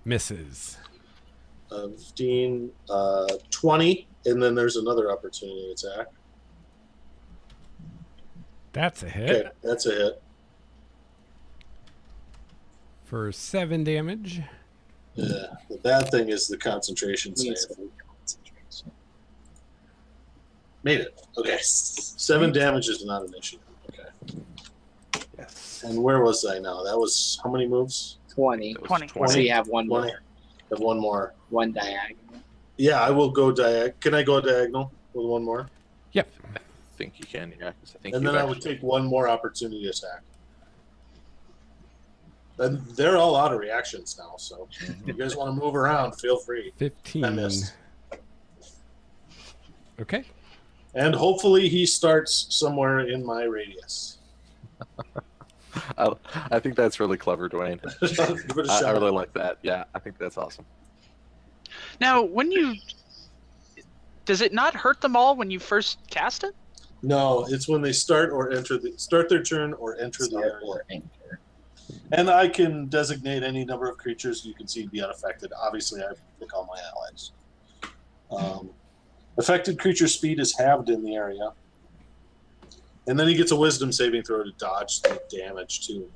Misses. 15, 20, and then there's another opportunity attack. That's a hit. Okay, that's a hit. For 7 damage. Yeah, the bad thing is the concentration save. Made it. Okay. 7 damage is not an issue. Okay. Yes. And where was I now? That was how many moves? 20. 20. So you have one 20. more. Have one more. One diagonal. Yeah, I will go diagonal. Can I go diagonal with one more? Yep. I think you can, yeah. 'Cause I think And then I would take one more opportunity attack. And they're all out of reactions now, so if you guys want to move around, feel free. 15. I missed. Okay. And hopefully he starts somewhere in my radius. I think that's really clever, Dwayne. Give it a I shot. really like that. Yeah, I think that's awesome. Now, when you... Does it not hurt them all when you first cast it? No, it's when they start their turn or enter the area. Or enter. And I can designate any number of creatures you can see be unaffected. Obviously, I pick all my allies. Affected creature speed is halved in the area. And then he gets a wisdom saving throw to dodge the damage, too.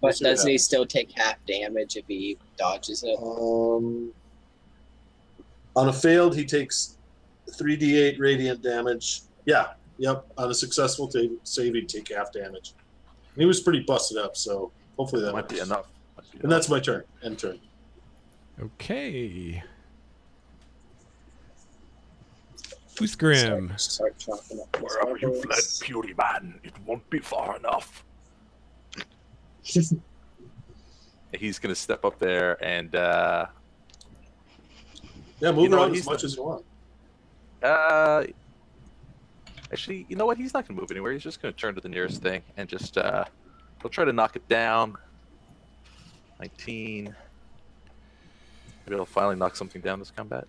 But doesn't he still take half damage if he dodges it? On a failed, he takes 3d8 radiant damage. Yeah, yep. On a successful save, he'd take half damage. And he was pretty busted up, so hopefully that Might be works. enough. And that's my turn. End turn. Okay. Who's Grim? Start chopping up. Wherever you fled, Beauty Man, it won't be far enough. He's going to step up there and... Yeah, move around as much as you want. Actually, you know what? He's not going to move anywhere. He's just going to turn to the nearest thing and just... he'll try to knock it down. 19. Maybe he'll finally knock something down this combat.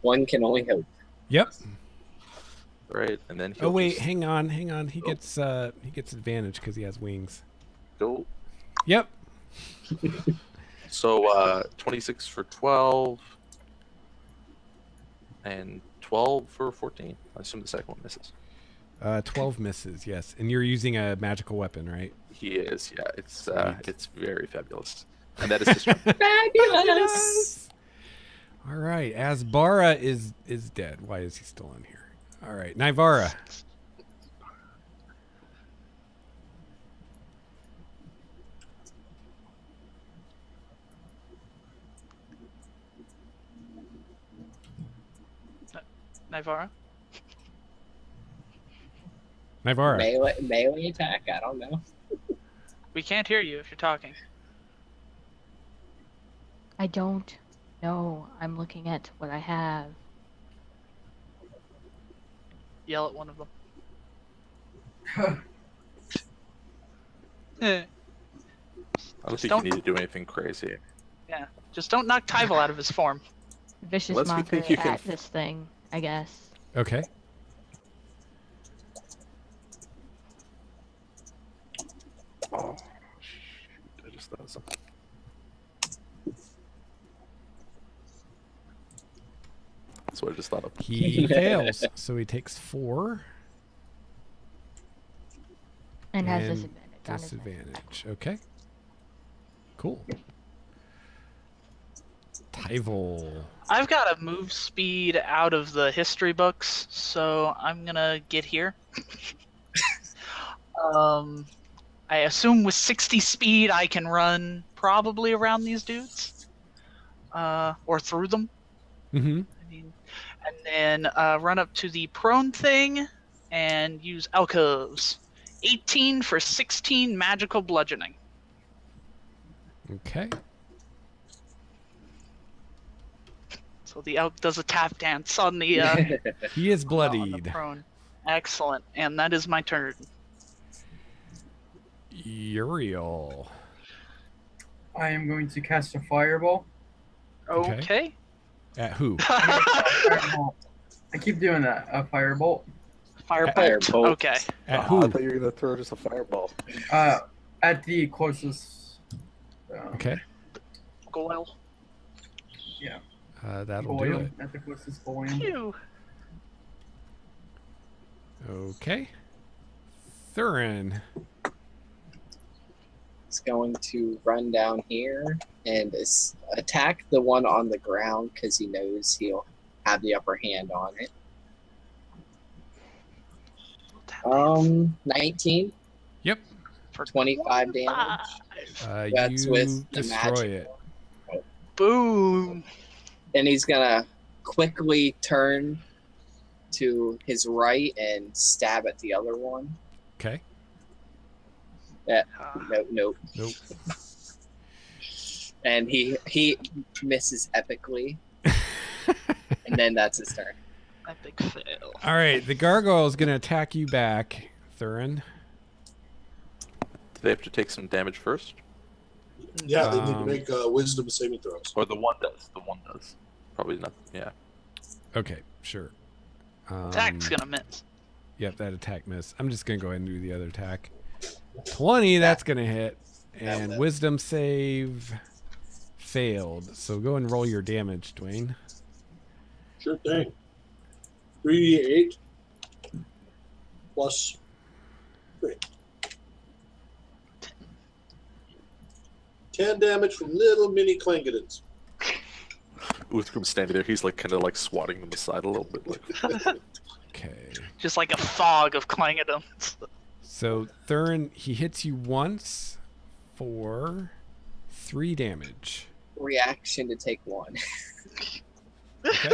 One can only hope. Yep. Right, and then he'll Oh wait, just hang on. He gets advantage because he has wings. go. Yep. So 26 for 12 and 12 for 14. I assume the second one misses. 12 misses, yes. And you're using a magical weapon, right? He is, yeah. It's very fabulous. And that is his turn. Fabulous! All right, Asbara is dead. Why is he still in here? All right, Nivara. Nivara? Nivara. Melee attack? I don't know. We can't hear you if you're talking. I don't know. I'm looking at what I have. Yell at one of them. I don't think you need to do anything crazy. Yeah, just don't knock Tyval out of his form. Vicious Unless we mockery think you can at this thing, I guess. Okay. Oh, shoot. I just thought of something. That's what I just thought of. He fails, so he takes 4. And has And disadvantage on his Disadvantage. Okay. Cool. Tyval. I've got a move speed out of the history books, so I'm gonna get here. I assume with 60 speed I can run probably around these dudes. Or through them. Mm-hmm. I mean, and then run up to the prone thing and use alcoves. 18 for 16 magical bludgeoning. Okay. So the elk does a tap dance on the He is on the bloodied. prone. Excellent, and that is my turn. Uriel. I am going to cast a fireball. Okay. At who? Fireball. I keep doing that. A firebolt. Firebolt. Firebolt. Okay. At I who? thought you were going to throw just a fireball. At the closest Okay. Goyle. Yeah. That'll do Boyle. it. I think what's his Boyle. Phew. Okay. Thurin. It's going to run down here and attack the one on the ground because he knows he'll have the upper hand on it. 19. Yep. For 25 damage. That's You with the destroy magic. it. Boom. And he's gonna quickly turn to his right and stab at the other one. Okay. Nope. Nope. And he misses epically. And then that's his turn. Epic fail. All right. The gargoyle is going to attack you back, Thurin. Do they have to take some damage first? Yeah, they need to make wisdom saving throws. Or the one does? The one does. Probably not. Yeah. Okay. Sure. Attack's gonna miss. Yep, that attack missed. I'm just going to go ahead and do the other attack. 20, that's going to hit. And wisdom save failed. So go and roll your damage, Dwayne. Sure thing. 3d8 plus 3. 10 damage from little mini Clangadins. Uthgrim's standing there. He's like kind of like swatting them aside a little bit. Like. Okay. Just like a fog of Clangadons. So Thurin, he hits you once for 3 damage. Reaction to take 1. Okay.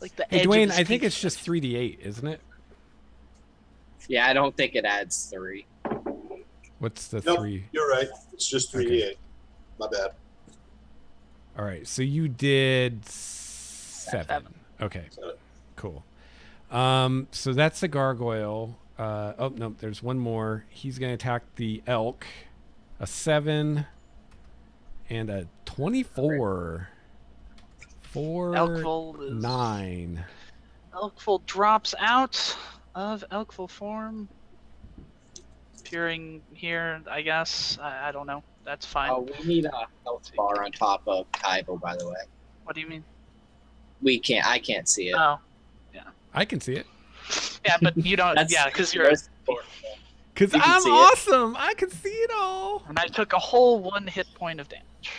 Like the Hey, edge Dwayne, of his I think teeth. it's just 3d8, isn't it? Yeah, I don't think it adds 3. What's the Nope, 3? you're right. It's just 3d8. Okay. My bad. All right, so you did 7. 7. Okay, 7. cool. So that's the gargoyle. Oh, no, there's one more. He's going to attack the elk. A 7 and a 24. 4, Elkfold is 9. Elkfold drops out of Elkfold form. Appearing here, I guess. I don't know. That's fine. Oh, we need a health bar on top of Kaibo, by the way. What do you mean? I can't see it. Oh, I can see it. yeah, but you don't. Yeah, because you're. Most important. Because You can I'm see it. awesome. I can see it all. And I took a whole 1 hit point of damage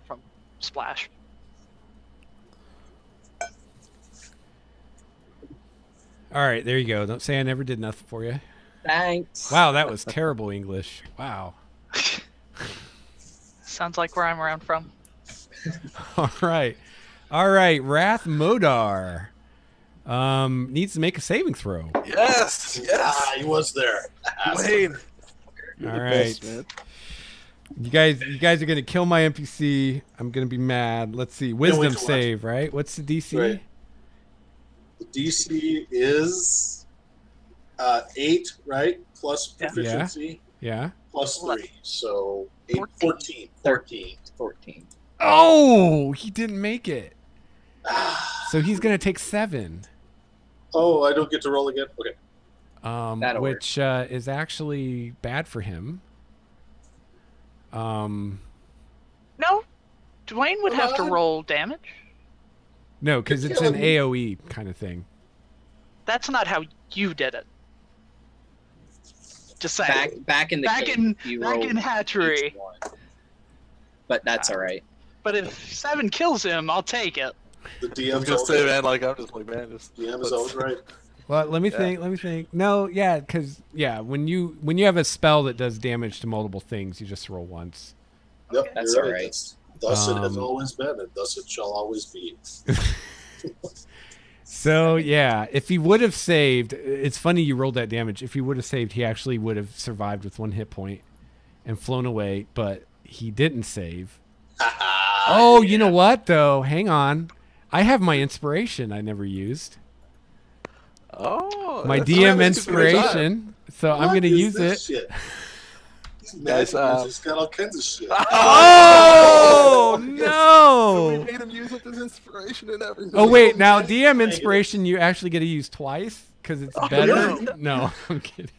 from Splash. All right, there you go. Don't say I never did nothing for you. Thanks. Wow, that was terrible English. Wow. Sounds like where I'm around from. All right. Wrath Modar needs to make a saving throw. Yes. Ah, he was there. Wayne. All right. You guys are gonna kill my NPC. I'm gonna be mad. Let's see. Wisdom wait to watch. save, right? What's the DC? Right. The DC is 8, right? Plus Yeah. proficiency, Yeah. plus 3. So 8, 14. 14. 14. Oh, he didn't make it. Ah. So he's gonna take 7. Oh, I don't get to roll again? Okay. That'll work. Which is actually bad for him. No, Dwayne would have to roll damage. No, because it's an AOE kind of thing. That's not how you did it. Just saying. Back in the Back game, in you back rolled in hatchery. each one. But that's all right. But if 7 kills him, I'll take it. The I'm DM's just always, saying, man. Like I'm just like, man. Just DM is always right. Well, let me think. No, yeah, because when you have a spell that does damage to multiple things, you just roll once. Yep, That's you're all right. Thus it has always been, and thus it shall always be. So yeah, if he would have saved, it's funny you rolled that damage. If he would have saved, he actually would have survived with 1 hit point and flown away, but he didn't save. Oh, you know what though? Hang on, I have my inspiration I never used. Oh, My that's DM right, that's a great time. inspiration, so I'm What gonna is use this it. shit? Guys, Just got all kinds of shit. Oh We no! made him use up his inspiration and everything. Oh wait, now DM inspiration you actually get to use twice because it's better. no. No, I'm kidding.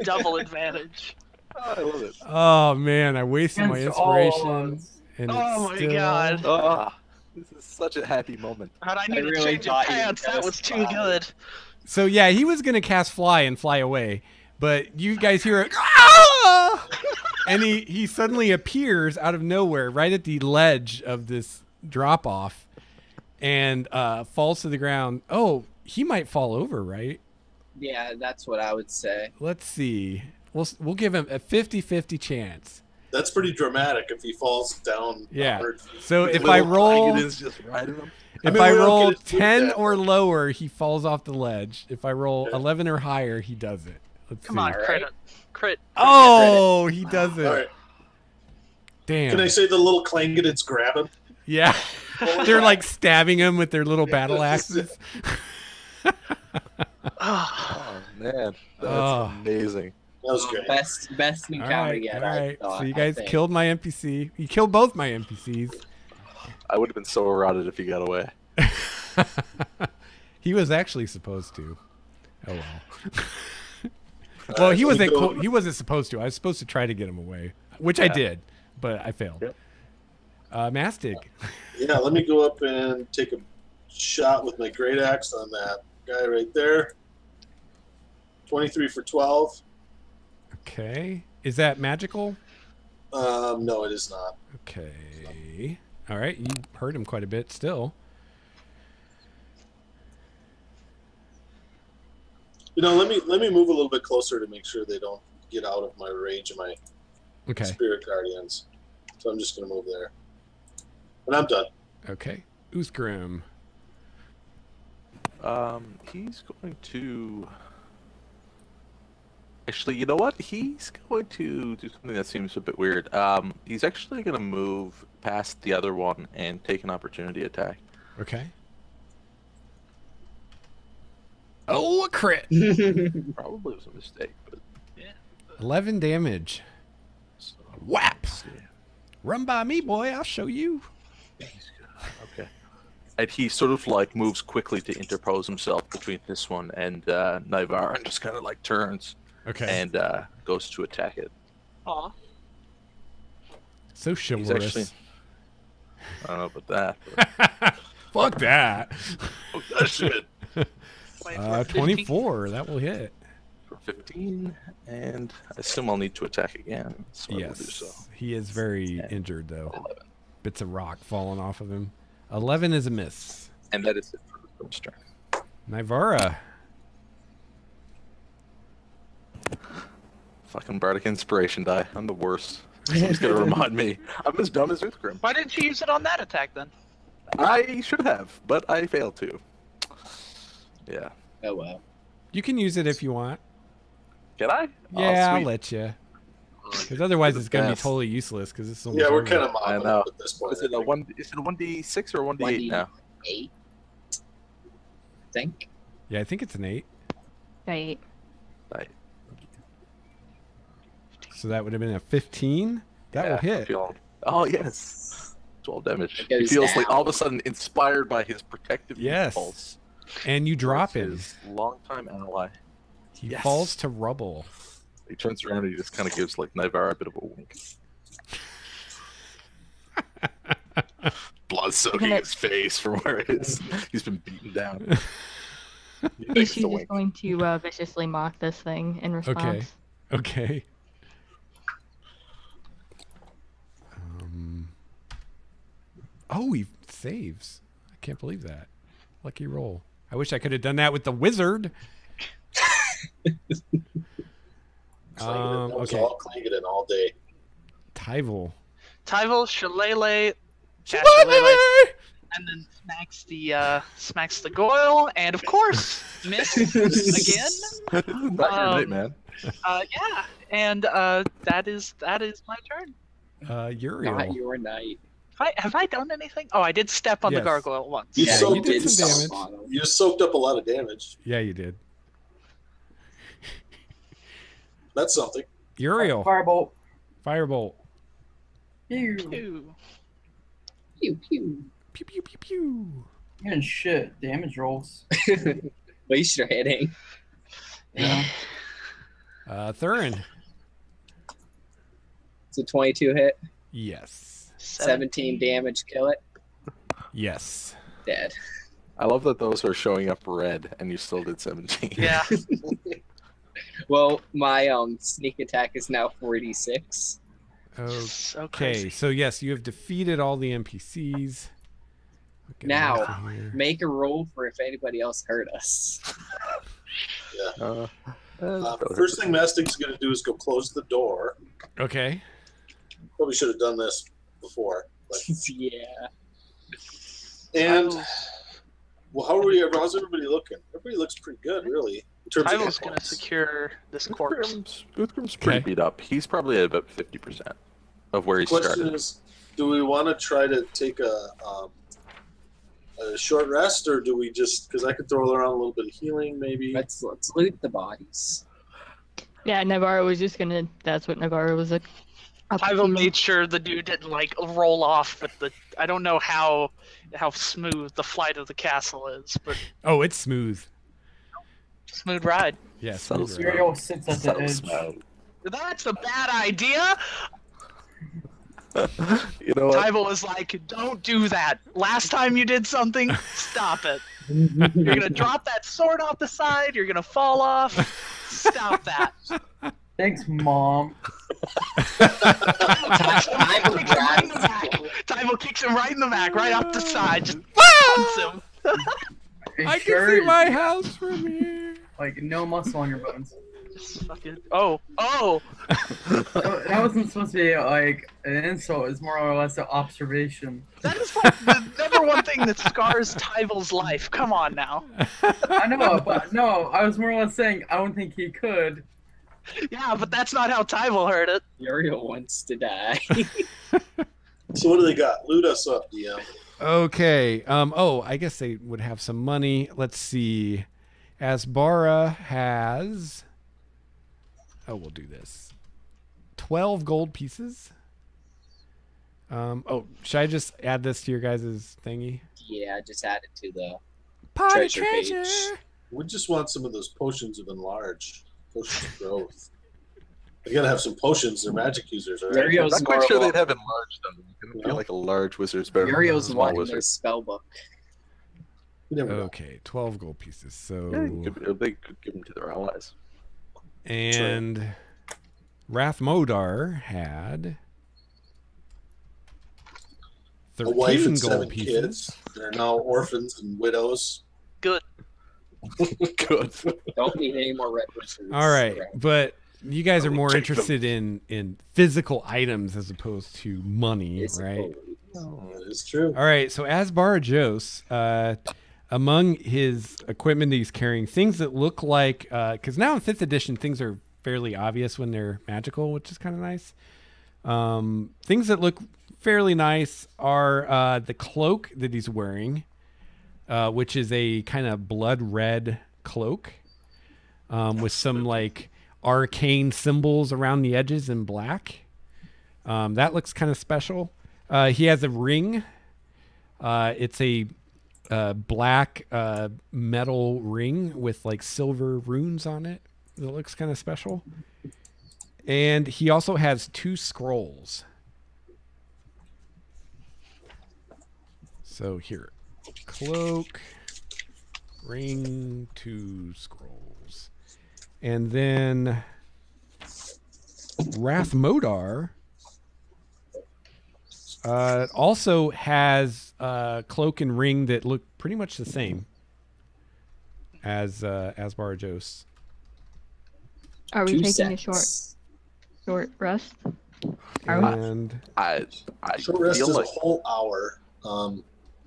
Double advantage. Oh, I love it. Oh man, I wasted my Against all inspiration. odds. And Oh it's my still... God. Ah, this is such a happy moment. How'd I need to really change your thought you were pants? That gonna was too survive. good. So yeah, he was gonna cast fly and fly away, but you guys hear it, "Ah!" and he suddenly appears out of nowhere right at the ledge of this drop off, and falls to the ground. Oh, he might fall over, right? Yeah, that's what I would say. Let's see. We'll give him a 50-50 chance. That's pretty dramatic if he falls down. Yeah. 100 feet. So if Little I roll, Tiger's just riding him. if mean, I we don't roll get to do 10 that. or lower, he falls off the ledge. If I roll Yeah. 11 or higher, he does it. Let's Come see. on, Alright. crit it. Crit. Oh, he does it. All right. Damn. Can I say the little Clangidans grab him? Yeah. They're like stabbing him with their little battle axes. Oh man, that's Oh. amazing. That was great. Best All encounter right, yet. all I right. thought, So you I guys think. killed my NPC. You killed both my NPCs. I would have been so eroded if he got away. He was actually supposed to. Oh well. Well, he wasn't. He wasn't supposed to. I was supposed to try to get him away, which I Yeah. did, but I failed. Yep. Mastig. Yeah, let me go up and take a shot with my great axe on that guy right there. 23 for 12. Okay. Is that magical? No, it is not. Okay. All right. You hurt him quite a bit still. You know, let me move a little bit closer to make sure they don't get out of my range of my Okay. spirit guardians. So I'm just gonna move there, and I'm done. Okay. Uthgrim. He's going to. Actually, you know what? He's going to do something that seems a bit weird. He's actually going to move past the other one and take an opportunity attack. Okay. Oh, a crit. Probably was a mistake, but 11 damage. so, Whap. let's see. Run by me, boy. I'll show you. Okay. And he sort of like moves quickly to interpose himself between this one and Naivar, and just kind of like turns Okay. and goes to attack it. Aw. So He's chivalrous. actually. I don't know about that. Fuck that. Oh, that shit. 24. That will hit. For 15, and I assume I'll need to attack again. So I will do Yes. so. He is very Yeah. injured, though. 11. Bits of rock falling off of him. 11 is a miss. And that is it for the first turn. Nivara. Fucking Bardic Inspiration die. I'm the worst. Someone's gonna remind me. I'm as dumb as Uthgrim. Why didn't you use it on that attack then? I should have, but I failed to. Yeah. Oh well. You can use it if you want. Can I? Yeah, Oh, I'll sweet. let you. Because otherwise You're it's the going to be best. totally useless. Because it's Yeah, we're kind of I mobbing know. up at this point. Is it I a think. one? Is it a 1d6 or 1d8 now? 8. I think. Yeah, I think it's an 8. Right. Right. So that would have been a 15. That will hit. Oh yes. 12 damage. It He goes feels like down. all of a sudden inspired by his protective Yes. impulse. And you drop towards him. His longtime ally. He Yes. falls to rubble. He turns around and he just kind of gives like Naivar a bit of a wink. Blood soaking Gonna- his face from where he's been beaten down. He Is thinks she it's a just wink. going to viciously mock this thing in response? Okay. Oh, he saves. I can't believe that. Lucky roll. I wish I could have done that with the wizard. That was Okay. all Clangadin all day. Tyval. Tyval, Shillelagh, cast Shillelagh, and then smacks the Goyle, and of course, miss again. Not your night, man. Yeah, and that is my turn. Uriel. Not your night. Have I done anything? Oh, I did step on the Yes. gargoyle once. You Yeah, soaked you did it- some step damage. on him. You soaked up a lot of damage. Yeah, you did. That's something. Uriel. Firebolt. Firebolt. Pew. Ew. Pew pew. Pew pew pew pew. And shit, damage rolls. At least you're hitting. Yeah. Thurin. It's a 22 hit. Yes. 17 damage. Kill it. Yes. Dead. I love that those are showing up red, and you still did 17. Yeah. Well, my sneak attack is now 46. So Okay, crazy. so yes, you have defeated all the NPCs. Okay, Now, over here. make a roll for if anybody else hurt us. First thing Mastic's going to do is go close the door. Okay. Probably should have done this before. But... Yeah. And, well, how's everybody looking? Everybody looks pretty good, really. In terms of Tyvil's hit gonna points. secure this corpse. Guthgrim's pretty Okay. beat up. He's probably at about 50% of where he The question started. is, do we want to try to take a short rest, or do we just, because I could throw around a little bit of healing, maybe? Let's loot the bodies. Yeah, Navarro was just gonna. That's what Navarro was like. Tyvil made sure the dude didn't like roll off with the. I don't know how smooth the flight of the castle is, but Oh, it's smooth. smooth ride. Yes. Subtle smooth smell. ride. Uriel sits at the Subtle edge. smell. That's a bad idea. You know what? Tyvil was like, "Don't do that. Last time you did something, stop it. You're gonna drop that sword off the side. You're gonna fall off. Stop that." Thanks, Mom. Tyvil kicks him right in the back, right off the side, just pounds him. I Sure, can see my house from here. like no muscle on your bones. Just fucking. Oh. That wasn't supposed to be like an insult. It's more or less an observation. That is like the number one thing that scars Tyvil's life. Come on now. I know, but no, I was more or less saying I don't think he could. Yeah, but that's not how Tyvil heard it. Uriel wants to die. So what do they got? Loot us up, DM. Okay. Oh, I guess they would have some money. Let's see. Asbara has. Oh, we'll do this. 12 gold pieces. Oh, should I just add this to your guys' thingy? Yeah, just add it to the Party treasure page. We just want some of those potions of enlarge, potions of growth. They gotta have some potions. They're magic users, all right? I'm Uriel's not more quite sure of a- they'd have enlarged them. You couldn't be No. like a large wizard's better than a Uriel's small wanting their wizard. spell book. You never know. Okay, 12 gold pieces. So, Yeah, they could give them to their allies. and Rathmodar had A 13 wife and gold 7 pieces. kids. They're now orphans and widows. Good. Good. Don't need any more red wizards. All right, around. but you guys are more Take them. interested in physical items as opposed to money, It's right? That is true. All right, so Asbar Jos, among his equipment that he's carrying, things that look like, because now in 5th edition, things are fairly obvious when they're magical, which is kind of nice. Things that look fairly nice are the cloak that he's wearing, which is a kind of blood red cloak with some like arcane symbols around the edges in black. That looks kind of special. He has a ring. It's a black metal ring with like silver runes on it. That looks kind of special. And he also has 2 scrolls. So here, cloak, ring, 2 scrolls. And then Rathmodar also has cloak and ring that look pretty much the same as Asbar Jos. Are we 2 taking a sets. short rest? Are we? And I Short rest feel is like a whole hour.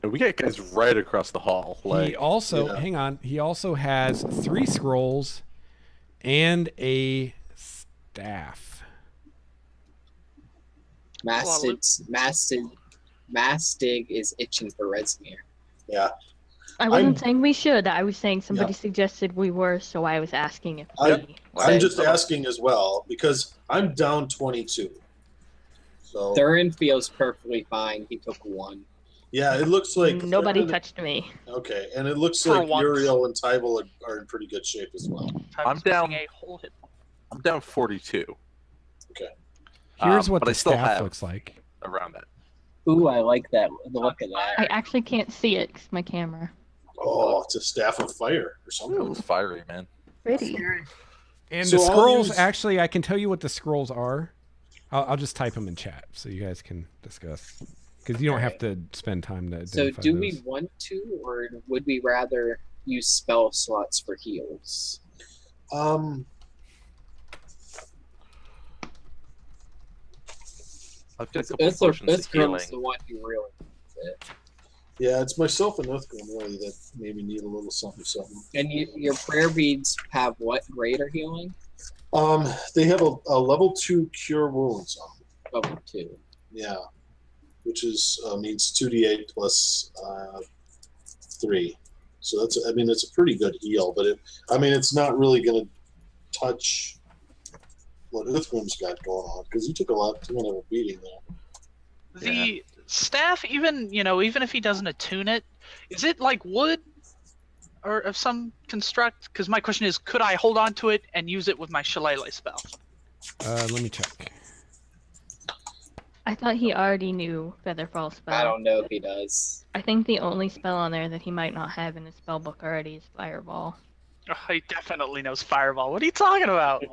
we got guys right across the hall. he Like, also, yeah. hang on, he also has 3 scrolls and a staff. Mastig is itching for Resimir. Yeah. I wasn't saying we should. I was saying somebody Yeah. suggested we were, so I was asking if I'm we just asking as well because I'm down 22. So Thurin feels perfectly fine. He took 1. yeah, it looks like Nobody Thurin- touched me. Okay, and it looks For like once. Uriel and Tybal are in pretty good shape as well. I'm down- A whole hit. I'm down 42. Here's what but the I still staff have looks like. around that. Ooh, I like that. The look of that. I actually can't see it because my camera. Oh, it's a staff of fire or something. It's fiery, man. Pretty. And So the I'll scrolls, use- actually, I can tell you what the scrolls are. I'll just type them in chat so you guys can discuss. Because you don't have to spend time to So identify do those. we want to, or would we rather use spell slots for heals? I've got a couple potions of healing. Earthgrim's the one who really needs it. Yeah, it's myself and Earthgrim really that maybe need a little something. And your prayer beads have what greater healing? They have a level 2 cure wounds on them. Level 2. Yeah, which is means 2d8 plus 3. So that's it's a pretty good heal, but it's not really going to touch what Earthgrim's got going on because he took too much of a beating there. The staff, even if he doesn't attune it, is it like wood or of some construct? Because my question is, could I hold on to it and use it with my Shillelagh spell? Let me check. I thought he already knew Featherfall spell. I don't know if he does. I think the only spell on there that he might not have in his spellbook already is Fireball. Oh, he definitely knows Fireball. What are you talking about?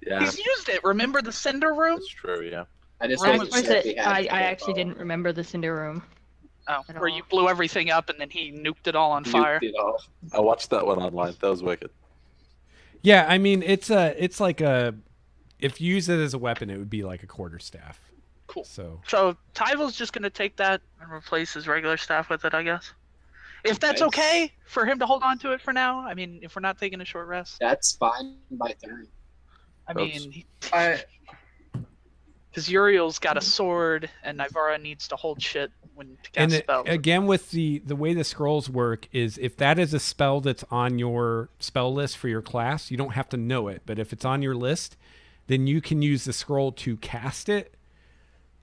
Yeah, He's used it. Remember the Cinder Room? that's true, yeah. I just Right, wasn't Or is sure if it- he had I Fireball. actually didn't remember the Cinder Room. Oh, At where all. you blew everything up and then he nuked it all on Nuked fire. it all. I watched that one online. That was wicked. Yeah, it's like a. If you use it as a weapon, it would be like a quarterstaff. Cool. So So Tyval's just gonna take that and replace his regular staff with it, I guess. If that's Nice. okay for him to hold on to it for now. I mean, if we're not taking a short rest. That's fine by Thurin. I Oops. mean, I because Uriel's got a sword and Nivara needs to hold shit when to cast and spells. again, with the way the scrolls work is if that is a spell that's on your spell list for your class, you don't have to know it. But if it's on your list, then you can use the scroll to cast it,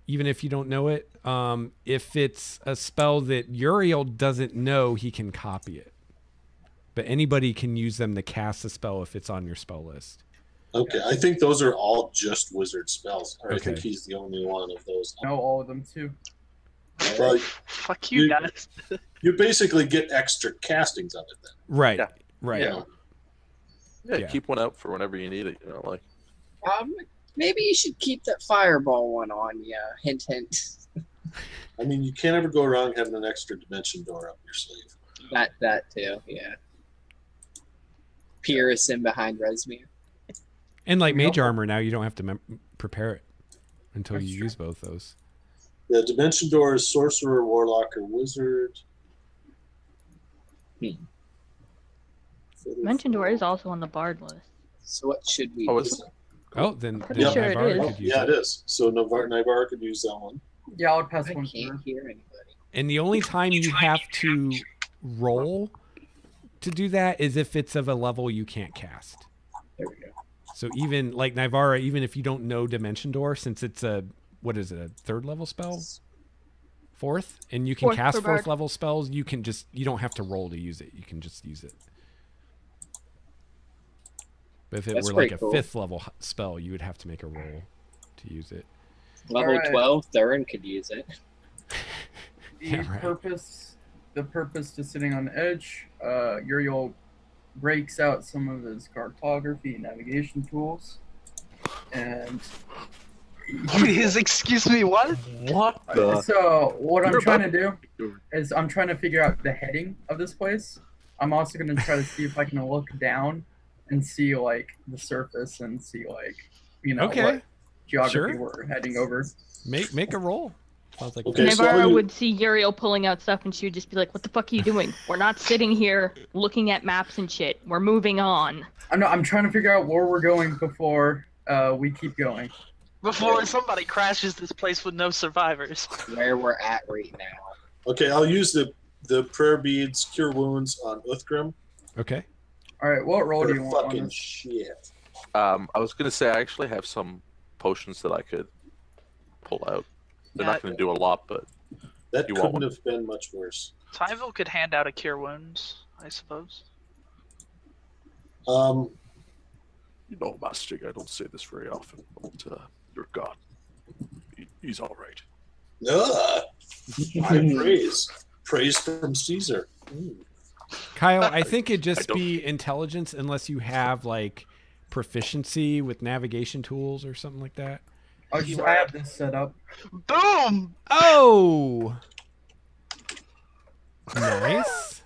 even if you don't know it. If it's a spell that Uriel doesn't know, he can copy it. But anybody can use them to cast a spell if it's on your spell list. Okay, I think those are all just wizard spells. Or I think Okay. he's the only one of those. know all of them too. Well, Fuck you you- guys. you basically get extra castings of it then. Right. Yeah. Right. You know? Yeah, keep one out for whenever you need it. Like Maybe you should keep that Fireball one on you. Hint, hint. I mean, you can't ever go wrong having an extra dimension door up your sleeve. That too, yeah. Pierce in behind Resmir. And like mage Yep. armor now, you don't have to prepare it until That's you true. use both those. The dimension door is sorcerer, warlock, or wizard. Dimension Door is also on the Bard list. So what should we Oh, do? is it? Oh, then, Pretty then sure it Nivara is. could use Yeah, it. it is. So Nivara could use that one. Yeah, I would pass I one can't through. hear anybody. And the only time you have to roll to do that is if it's of a level you can't cast. There we go. So even like Nivara, even if you don't know Dimension Door, since it's a what is it, a third level spell? Fourth? And you can Fourth cast for fourth Bard. level spells, you don't have to roll to use it. You can just use it. But if it That's were like pretty a cool. fifth level spell, you would have to make a roll to use it. Level Alright. 12, Thurin could use it. The Yeah, right. the purpose to sitting on the edge, Uriel breaks out some of his cartography and navigation tools, and Please, excuse me, what? what the? so what I'm You're trying to about- do is I'm trying to figure out the heading of this place. I'm also going to try to see if I can look down and see like the surface and see like Okay. what geography Sure. we're heading over. Make a roll. Sounds like Okay, so Nivara you- would see Uriel pulling out stuff and she would just be like, what the fuck are you doing? We're not sitting here looking at maps and shit. We're moving on. I'm trying to figure out where we're going before we keep going. Before somebody crashes this place with no survivors. Where we're at right now. Okay, I'll use the the prayer beads cure wounds on Uthgrim. Okay. All right, what roll do They're you want on fucking this? shit. I was gonna say I actually have some potions that I could pull out. They're not gonna do a lot, but That You want couldn't one? have been much worse. Tyvil could hand out a cure wounds, I suppose. Um, you know, Master, I don't say this very often, but your god, he's all right. high praise. Praise from Caesar. Kyle, I think it'd just don't- be intelligence unless you have like proficiency with navigation tools or something like that. I have this set up. Boom! Oh, nice.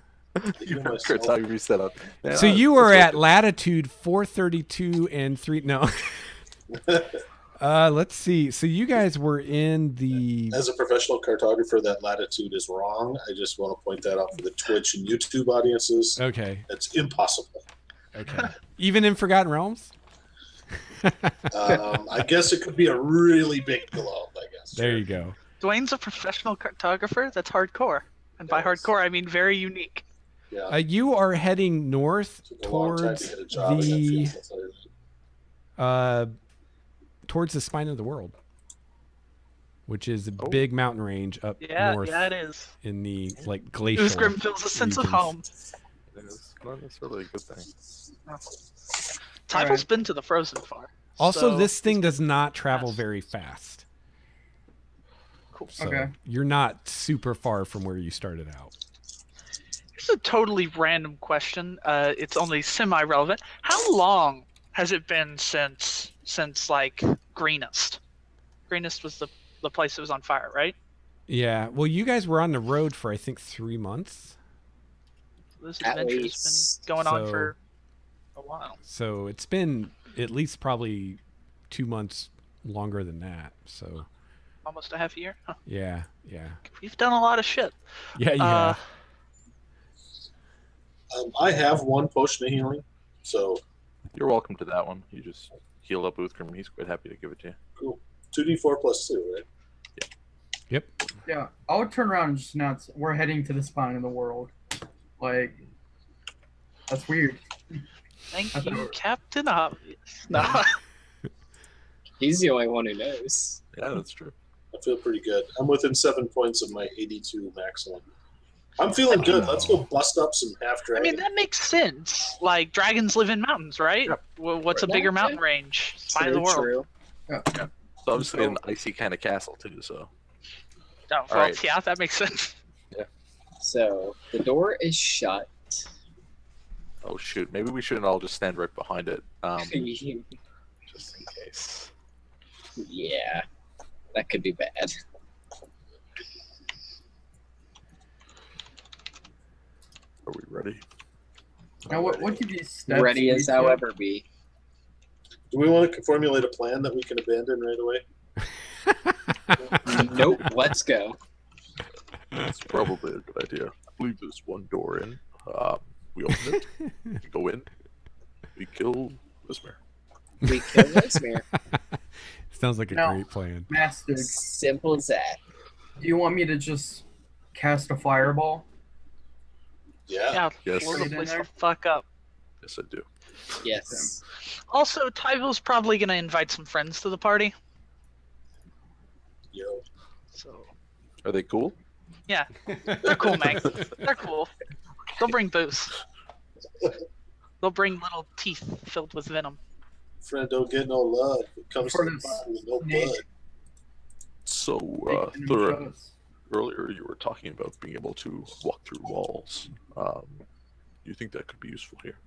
You have cartography set up. Yeah, So you are that's at latitude 432 and 3. No. Let's see. So you guys were in the. As a professional cartographer, that latitude is wrong. I just want to point that out for the Twitch and YouTube audiences. Okay. It's impossible. Okay. Even in Forgotten Realms. I guess it could be a really big globe, I guess. There you go. Dwayne's a professional cartographer? That's hardcore. And by Yes. hardcore, I mean very unique. Yeah. You are heading north Took a long time towards to get a job in that the field, I'll tell you that. towards the spine of the world, which is a Oh. big mountain range up Yeah, north yeah, it is. in the like glacial. Oosgrim feels a sense of regions. home. It's not necessarily a good thing. Tyvil's been to the Frozen Far. Also, so- this thing does not travel very fast. Cool. So Okay. you're not super far from where you started out. Here's a totally random question. It's only semi-relevant. How long has it been since like Greenest? Greenest was the place that was on fire, right? Yeah. Well, you guys were on the road for I think 3 months. This At adventure's least. been going on So- for a while. So it's been at least probably 2 months longer than that. So Almost a half a year. Huh. yeah. We've done a lot of shit. Yeah, you Uh, have. I have one potion of healing, so You're welcome to that one. You just heal up Uthgrim. He's quite happy to give it to you. cool. 2d4 plus 2, right? Yep. Yeah, I would turn around and just announce we're heading to the spine of the world. Like, that's weird. Thank I you, thought- Captain Obvious. No. He's the only one who knows. Yeah, that's true. I feel pretty good. I'm within 7 points of my 82 maximum. I'm feeling good. Let's go bust up some half I dragon. mean, that makes sense. Like, dragons live in mountains, right? Yep. What's a Right. bigger Yeah. mountain range? Spine of the world. True. It's obviously an icy kind of castle too. So Oh, well, right. yeah, that makes sense. So the door is shut. oh shoot, maybe we shouldn't all just stand right behind it, just in case. Yeah, that could be bad. Are we ready? Now, what do these steps Ready as lead I'll to? ever be. Do we want to formulate a plan that we can abandon right away? Nope. Let's go. It's probably a good idea. I believe there's one door in. We open it. We go in. We kill Lismere. We kill Rosemary. Sounds like a No. great plan. Master, Simple as that. do you want me to just cast a fireball? Yeah. Yeah, Yes. blow Put it the in place there? the fuck up. Yes, I do. Yes. Also, Tyvil's probably gonna invite some friends to the party. Yo. So Are they cool? yeah, they're cool, man. They're cool. They'll bring booze. They'll bring little teeth filled with venom. Friend don't get no love. It comes For to the this party with no snake. blood. So, Enemy Thura, shows. earlier you were talking about being able to walk through walls. You think that could be useful here?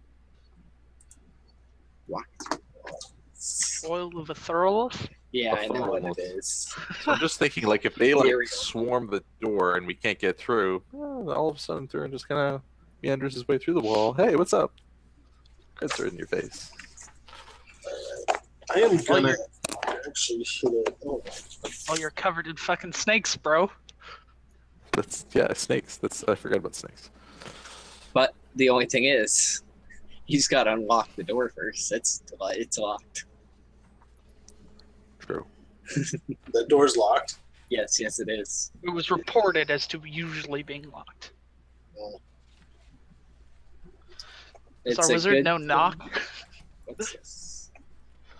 Oil of a Thurloth? Yeah, I know what Almost. it is. So I'm just thinking, like, if they like Here we go. swarm the door and we can't get through, all of a sudden Thurin just kind of meanders his way through the wall. Hey, what's up? Crits are in your face. I am gonna actually should have. Oh, Oh, you're covered in fucking snakes, bro. That's snakes. I forgot about snakes. But the only thing is, he's got to unlock the door first. It's locked. True. that door's locked. Yes, it is. It was reported as to usually being locked. Does It's our a wizard good know thing. knock? What's this?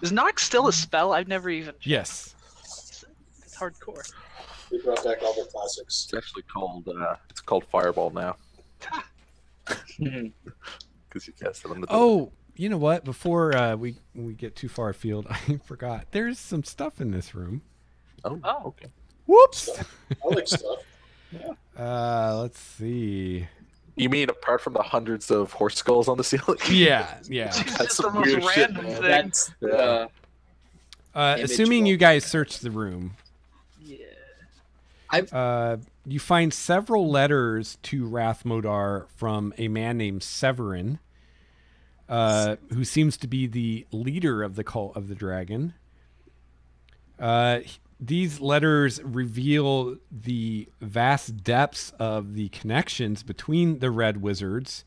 Is knock still a spell? I've never even. Yes. It's hardcore. We brought back all the classics. It's actually called Fireball now Mhm. because you cast it on the. Oh, you know what? Before we get too far afield, I forgot. There's some stuff in this room. Oh, Oh. okay. Whoops. I like stuff. Let's see. You mean apart from the hundreds of horse skulls on the ceiling? Yeah. It's That's just the some most weird shit, random man. thing. That's Yeah. Image Assuming you roll. guys search the room, Yeah. you find several letters to Rathmodar from a man named Severin, who seems to be the leader of the cult of the dragon. These letters reveal the vast depths of the connections between the Red Wizards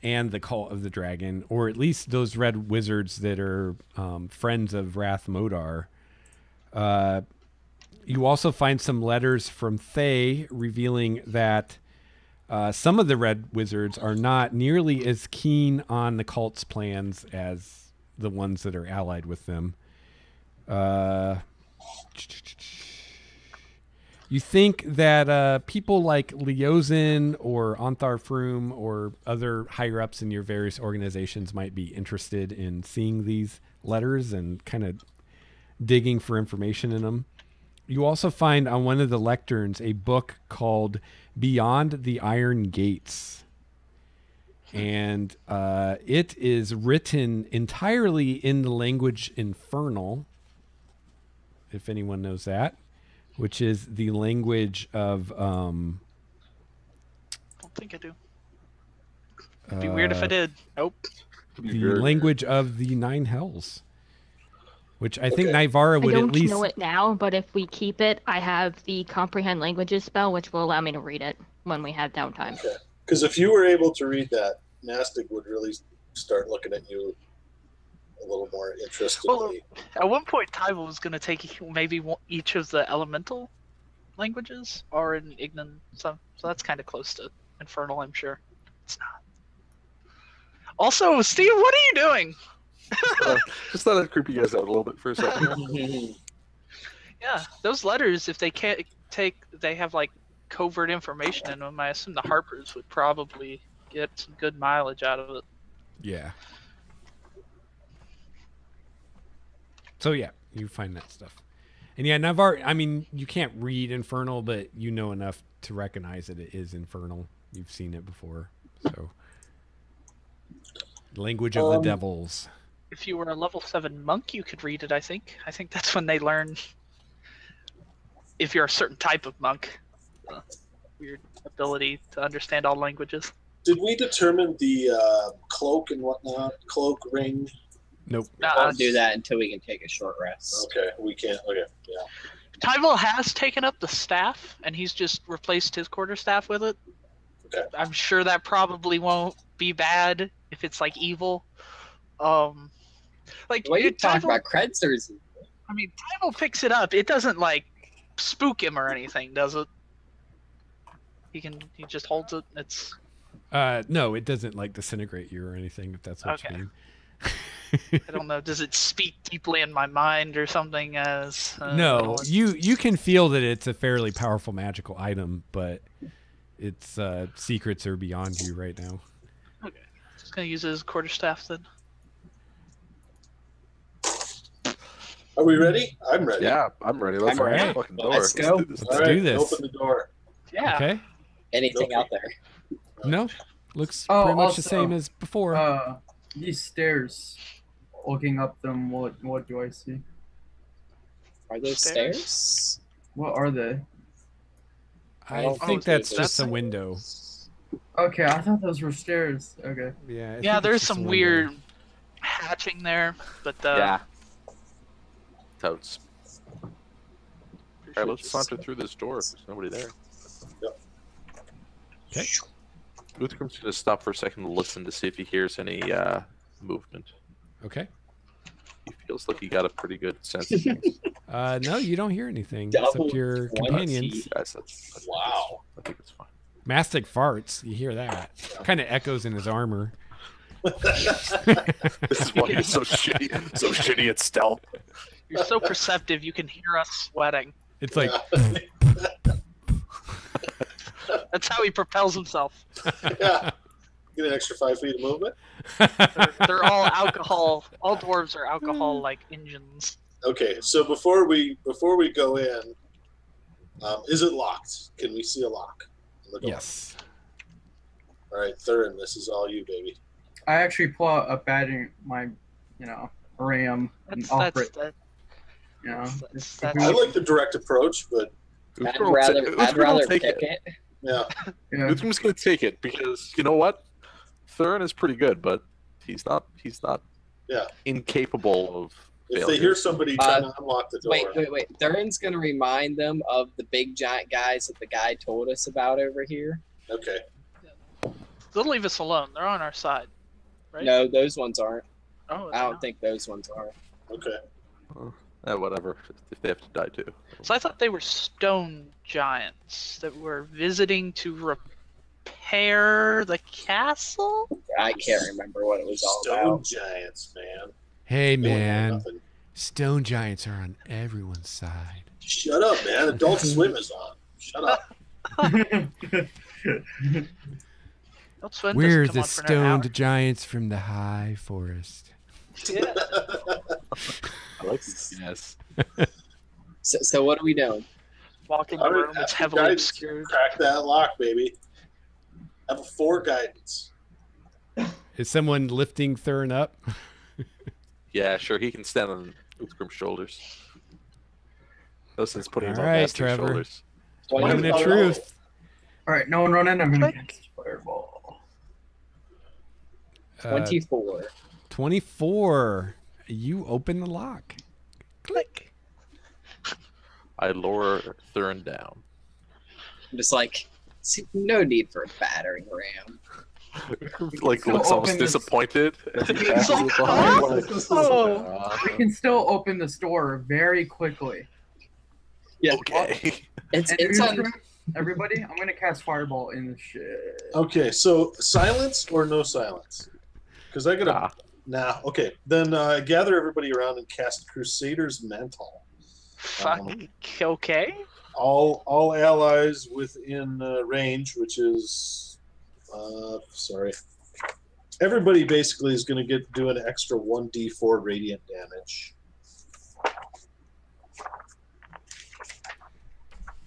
and the cult of the dragon, or at least those Red Wizards that are friends of Rathmodar. You also find some letters from Thay revealing that some of the Red Wizards are not nearly as keen on the cult's plans as the ones that are allied with them. You think that people like Leosin or Ontharr Froom or other higher-ups in your various organizations might be interested in seeing these letters and kind of digging for information in them. You also find on one of the lecterns a book called Beyond the Iron Gates. And it is written entirely in the language Infernal, if anyone knows that, which is the language of... Don't think I do. It'd be weird if I did. Nope. The language of the Nine Hells. Which I think Okay. Nivara I would don't at least... know it now, but if we keep it, I have the Comprehend Languages spell, which will allow me to read it when we have downtime. Okay. Because if you were able to read that, Nastig would really start looking at you a little more interestedly. Well, at one point, Tyval was going to take maybe each of the elemental languages or in Ignan. So that's kind of close to Infernal, I'm sure. It's not. Also, Steve, what are you doing? Just thought I'd creep you guys out a little bit for a second. Yeah, those letters, if they can't they have like covert information in them. I assume the Harpers would probably get some good mileage out of it. Yeah. So yeah, you find that stuff. And yeah, Navar, I mean, you can't read Infernal, but you know enough to recognize that it is Infernal. You've seen it before. So language of the devils. If you were a level 7 monk, you could read it, I think. I think that's when they learn if you're a certain type of monk. Weird ability to understand all languages. Did we determine the cloak and whatnot? Cloak, ring? Nope. I'll do that until we can take a short rest. Okay, we can't. Okay, yeah. Tyval has taken up the staff, and he's just replaced his quarterstaff with it. Okay. I'm sure that probably won't be bad if it's like evil. Like What are you talking Tyval- about? Kretzers? I mean, Tyval picks it up. It doesn't like spook him or anything, does it? He just holds it. It's No, it doesn't like disintegrate you or anything, if that's what Okay. you mean. I don't know. Does it speak deeply in my mind or something? As No, you can feel that it's a fairly powerful magical item, but its secrets are beyond you right now. Okay, just gonna use it as quarterstaff then. Are we ready? I'm ready. Yeah, I'm ready. Let's I'm open ready. the fucking door. Let's go. do this. All Let's right, do this. Open the door. Yeah. Okay. Anything Okay. out there? No, looks Oh, pretty much also, the same as before. These stairs, looking up them, what do I see? Are those Stairs? stairs? What are they? I oh, think so that's that's just a a- window. Okay, I thought those were stairs. Okay. Yeah. I Yeah, think there's it's just a some window. weird hatching there, but Yeah. Totes. Alright, let's saunter through this door. There's nobody there. Okay. Luthgrim's gonna stop for a second to listen to see if he hears any movement. Okay. He feels like he got a pretty good sense of things. No, you don't hear anything Double except your 20. companions. Guys, that's Wow. I think it's fine. Mastic farts. You hear that? Kind of echoes in his armor. This is why you're so shitty at stealth. You're so perceptive, you can hear us sweating. It's like That's how he propels himself. Yeah. Get an extra 5 feet of movement. They're all alcohol. All dwarves are alcohol-like engines. Okay, so before we go in, is it locked? Can we see a lock on the door? yes. All right, Thurin, this is all you, baby. I actually pull out a batting, my, ram, and offer it. I like the direct approach, but I'd rather pick it. yeah. Uthram's gonna take it because you know what? Thurin is pretty good, but he's not Yeah. incapable of If failure. they hear somebody trying to unlock the door, Wait. Thurin's gonna remind them of the big giant guys that the guy told us about over here. okay. They'll leave us alone. They're on our side, right? No, those ones aren't. Oh, I don't think those ones are. Okay. Whatever. If they have to die too. So I thought they were stone giants that were visiting to repair the castle. I can't remember what it was all Stone about. giants, man. Hey, They wouldn't know man. nothing. Stone giants are on everyone's side. Shut up, man. Adult Swim is on. Shut up. Don't swim. We're doesn't come the on for another hour. stoned giants from the high forest. Yeah. I like yes. So what are we doing? Walking the All right, room, it's after heavily guidance, obscured. Crack that lock, baby. Have a 4 guidance. Is someone lifting Thurin up? Yeah, sure. He can stand on Uthgrim's shoulders. No sense putting him All on right, Master's Trevor. shoulders. Moment of truth. All right, no one run in. I'm gonna cast fireball. 24. 24. You open the lock. Click. I lower Thurin down. I'm just like, no need for a battering ram. Like Still looks almost open this- disappointed. As he It's passes like, it behind. oh. We can still open this door very quickly. Yeah. Okay. It's And on. everybody, I'm gonna cast fireball in the shit. Okay, so silence or no silence? Because I gotta. Nah, okay. Then gather everybody around and cast Crusader's Mantle. Fuck. Okay. All allies within range, which is. Sorry. Everybody basically is going to do an extra 1d4 radiant damage.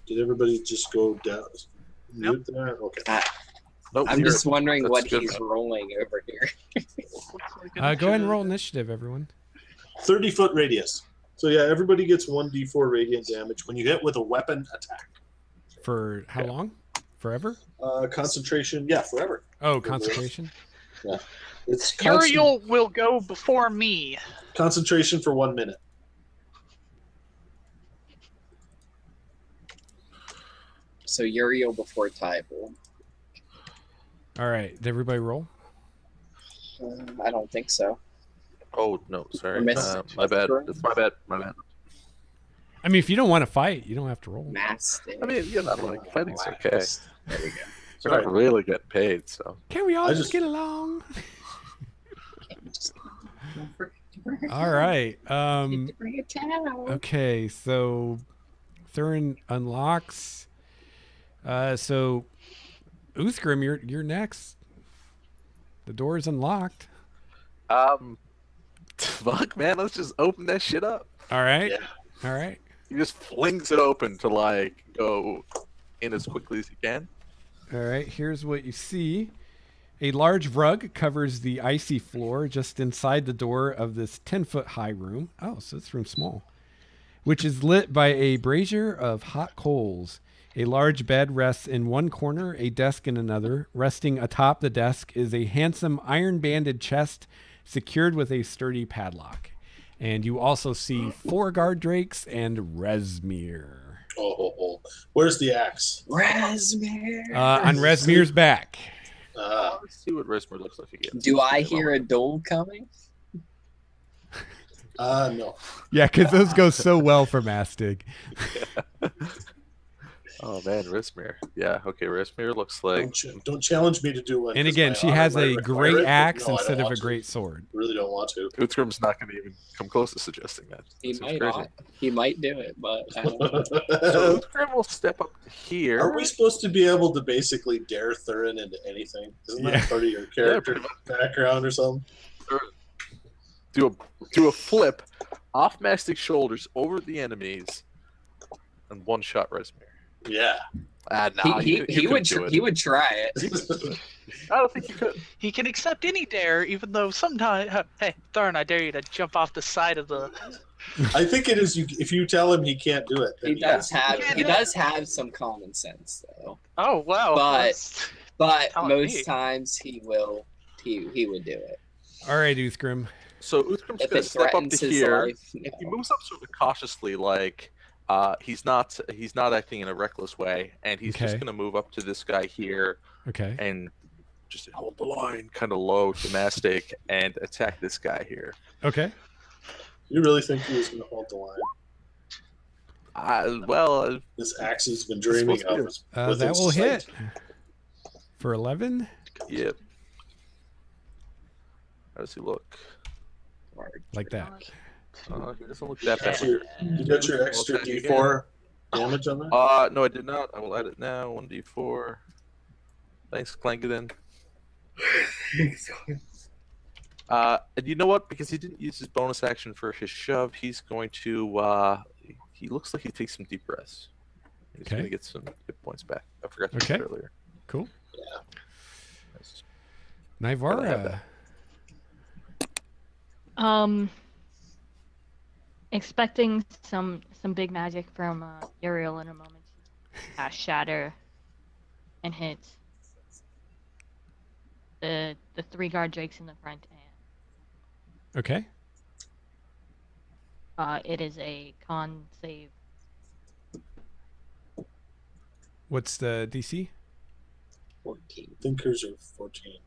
Did everybody just go down? Mute there? Okay. Nope, I'm you're- just wondering that's what good, he's man. rolling over here. Go ahead and roll initiative, everyone. 30-foot radius. So yeah, everybody gets 1d4 radiant damage when you hit with a weapon attack. For how long? Forever? Concentration, yeah, forever. Oh, concentration. It's Uriel will go before me. concentration for 1 minute. So Uriel before Tybal. All right. Did everybody roll? I don't think so. Oh no, sorry. Miss- My bad. It's my bad. My bad. I mean, if you don't want to fight, you don't have to roll. Master. I mean, you know, like fighting's okay. There we go. We're not really getting paid, so. Can we all I just just- get along? Don't forget to bring it All right. Bring it down. Okay, so Thurin unlocks. So Uthgrim, you're next. The door is unlocked. Fuck, man, let's just open that shit up. All right. Yeah. All right. He just flings it open to like go in as quickly as he can. All right. Here's what you see. A large rug covers the icy floor just inside the door of this 10-foot high room. Oh, so this room's small. Which is lit by a brazier of hot coals. A large bed rests in one corner, a desk in another. Resting atop the desk is a handsome iron-banded chest secured with a sturdy padlock. And you also see 4 guard drakes and Resmir. Oh. Where's the axe? Rasmir. On Resmir's back. Let's see what Resmer looks like again. Do I hear a duel coming? No. Yeah, because those go so well for Mastig. Oh man, Rismir. Yeah, okay, Rismir looks like Don't challenge me to do one. And 'cause again, my she honor has might a require great it, but axe no, I don't instead of want a to. great sword. Really don't want to. Uthgrim's not going to even come close to suggesting that. He That seems might crazy. not. He might do it, but I don't know. So Uthgrim will step up to here. Are we supposed to be able to basically dare Thurin into anything? Isn't Yeah. that part of your character pretty background or something? do a flip off Mastic's shoulders over the enemies and one shot Rismir. Yeah. Nah, he would try it. I don't think he could. He can accept any dare, even though sometimes. Hey, Tharn, I dare you to jump off the side of the. I think it is. If you tell him he can't do it, then He does have some common sense though. Oh wow! But Telling most me. times he would do it. All right, Uthgrim. So Uthgrim's If going it to step up threatens to his here. life, no. He moves up sort of cautiously, like he's not acting in a reckless way, and he's just Okay. going to move up to this guy here Okay. and just hold the line kind of low to Mastic and attack this guy here. Okay. You really think he was going to hold the line? This axe he's been dreaming of. is within that will sight. hit for 11. Yep. How does he look? Like that. He doesn't look that bad. You got your extra Okay, you D4 damage on that? No, I did not. I will add it now. 1d4. Thanks, Clankaden. And you know what? Because he didn't use his bonus action for his shove, he's going to. He looks like he takes some deep breaths. He's Okay. going to get some good points back. I forgot to Okay. mention earlier. Cool. Yeah. Nice. Nivara. Expecting some big magic from Uriel in a moment. Cast Shatter and hit the 3 guard drakes in the front, Okay. and it is a con save. What's the DC? 14. Thinkers are 14.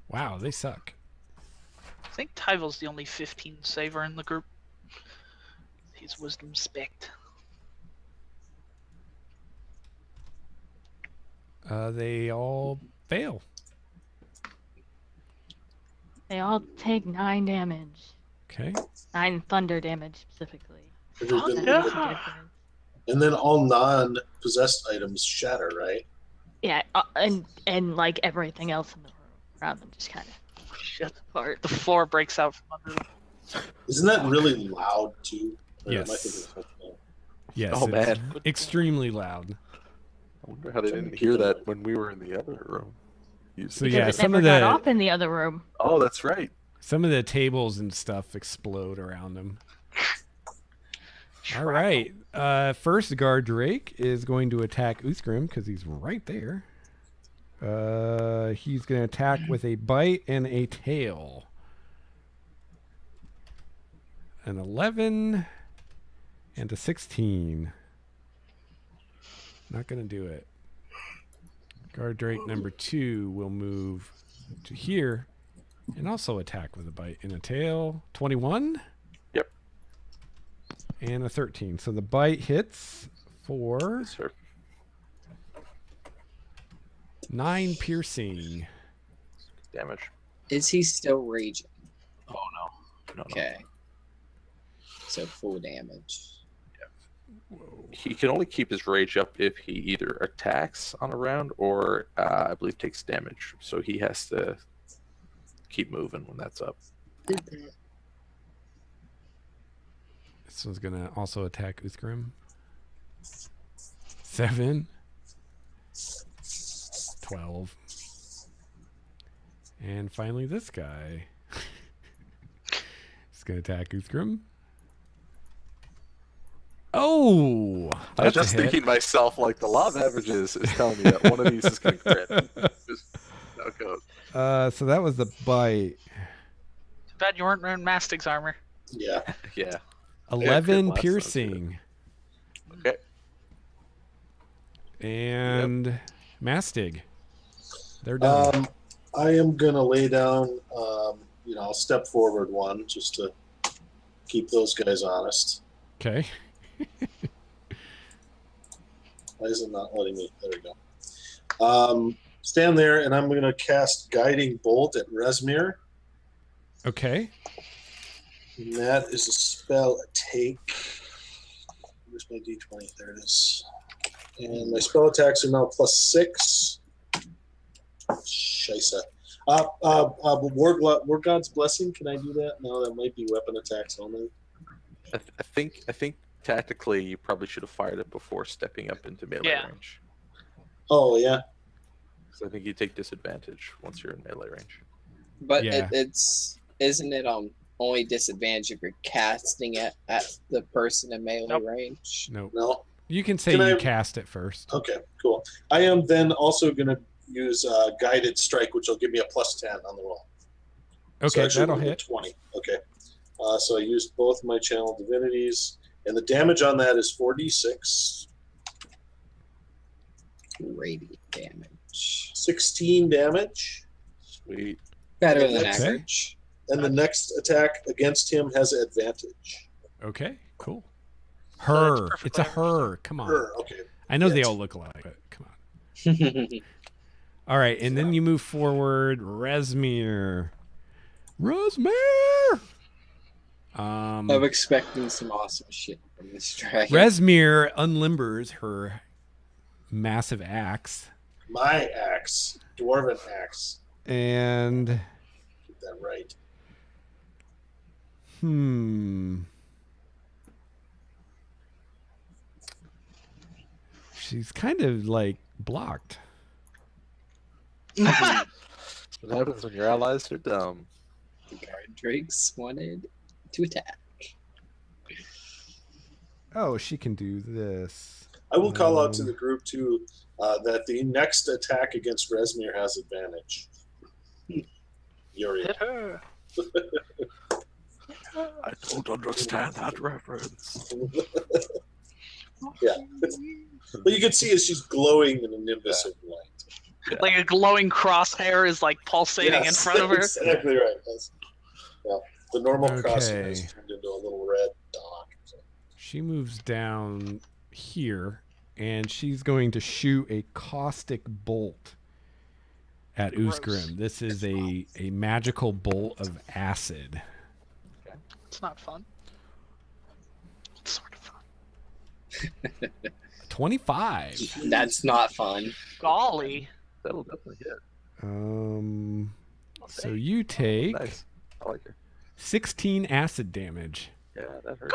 Wow, they suck. I think Tyvil's the only 15 saver in the group. He's wisdom spect. They all fail. They all take 9 damage. Okay. 9 thunder damage specifically. Everything- Yeah. And then all non-possessed items shatter, right? Yeah, and like everything else in the room around them just kind of Shit. apart. The floor breaks out from under them. Isn't that really loud too? Or am I Yes. thinking of something else? Yes. Oh, it's man. extremely loud. I wonder how they didn't hear that when we were in the other room. So Because yeah, it some never of got the off in the other room. Oh, that's right. some of the tables and stuff explode around them. All right. First guard Drake is going to attack Uthgrim because he's right there. He's going to attack with a bite and a tail. An 11 and a 16. Not going to do it. Guard Drake number 2 will move to here and also attack with a bite and a tail. 21? Yep. And a 13. So the bite hits for Yes, sir. 9 piercing. Damage. Is he still raging? Oh no. No. Okay. So full damage. He can only keep his rage up if he either attacks on a round or I believe takes damage. So he has to keep moving when that's up. This one's going to also attack Uthgrim. 7. 12. And finally this guy. He's going to attack Uthgrim. Oh! I was That's a just hit. thinking to myself, like, the law of averages is telling me that one of these is going to crit. Just how it goes. So that was the bite. Too bad you weren't wearing Mastic's armor. Yeah. Yeah. 11 last time, piercing. Okay. And Mastig. They're done. I am gonna lay down I'll step forward one just to keep those guys honest. Okay. Why is it not letting me? There we go. Stand there, and I'm going to cast Guiding Bolt at Resmir. Okay. And that is a spell take. Where's my D20? There it is. And my spell attacks are now +6. Scheisse. War God's Blessing. Can I do that? No, that might be weapon attacks only. I think tactically you probably should have fired it before stepping up into melee range. Oh yeah. So I think you take disadvantage once you're in melee range. But Yeah. isn't it only disadvantage if you're casting it at the person in melee range? Nope. No. You can say Can you I- cast it first. Okay, cool. I am then also going to use Guided Strike, which will give me a +10 on the roll. So Okay, actually that'll we'll do hit. 20. Okay. So I used both my channel divinities, and the damage on that is 4d6. Radiant damage. 16 damage. Sweet. Better than Okay. average. And the next attack against him has advantage. Okay, cool. that's Her. perfectly It's a her. Come on. Her, okay. I know they Yes. all look alike, but come on. All right, and then you move forward. Resmir. I'm expecting some awesome shit from this dragon. Resmir unlimbers her massive axe My axe. Dwarven axe. and Get that right. she's kind of like blocked. What happens when your allies are dumb? The guard drakes wanted to attack. Oh, she can do this. I will call out to the group, too, that the next attack against Resmir has advantage. Uriel. Hit her. I don't understand that reference. Yeah. What you can see is she's glowing in a nimbus of light. Like a glowing crosshair is like pulsating in Yes, front of her. Exactly right. Yeah. The normal crosshair Okay. is turned into a little red dot. She moves down here, and she's going to shoot a caustic bolt at Gross. Usgrim. This is a magical bolt of acid. It's not fun. It's sort of fun. 25. That's not fun. Golly. That'll definitely hit. So you take Nice. I like her. 16 acid damage. Yeah, that hurts.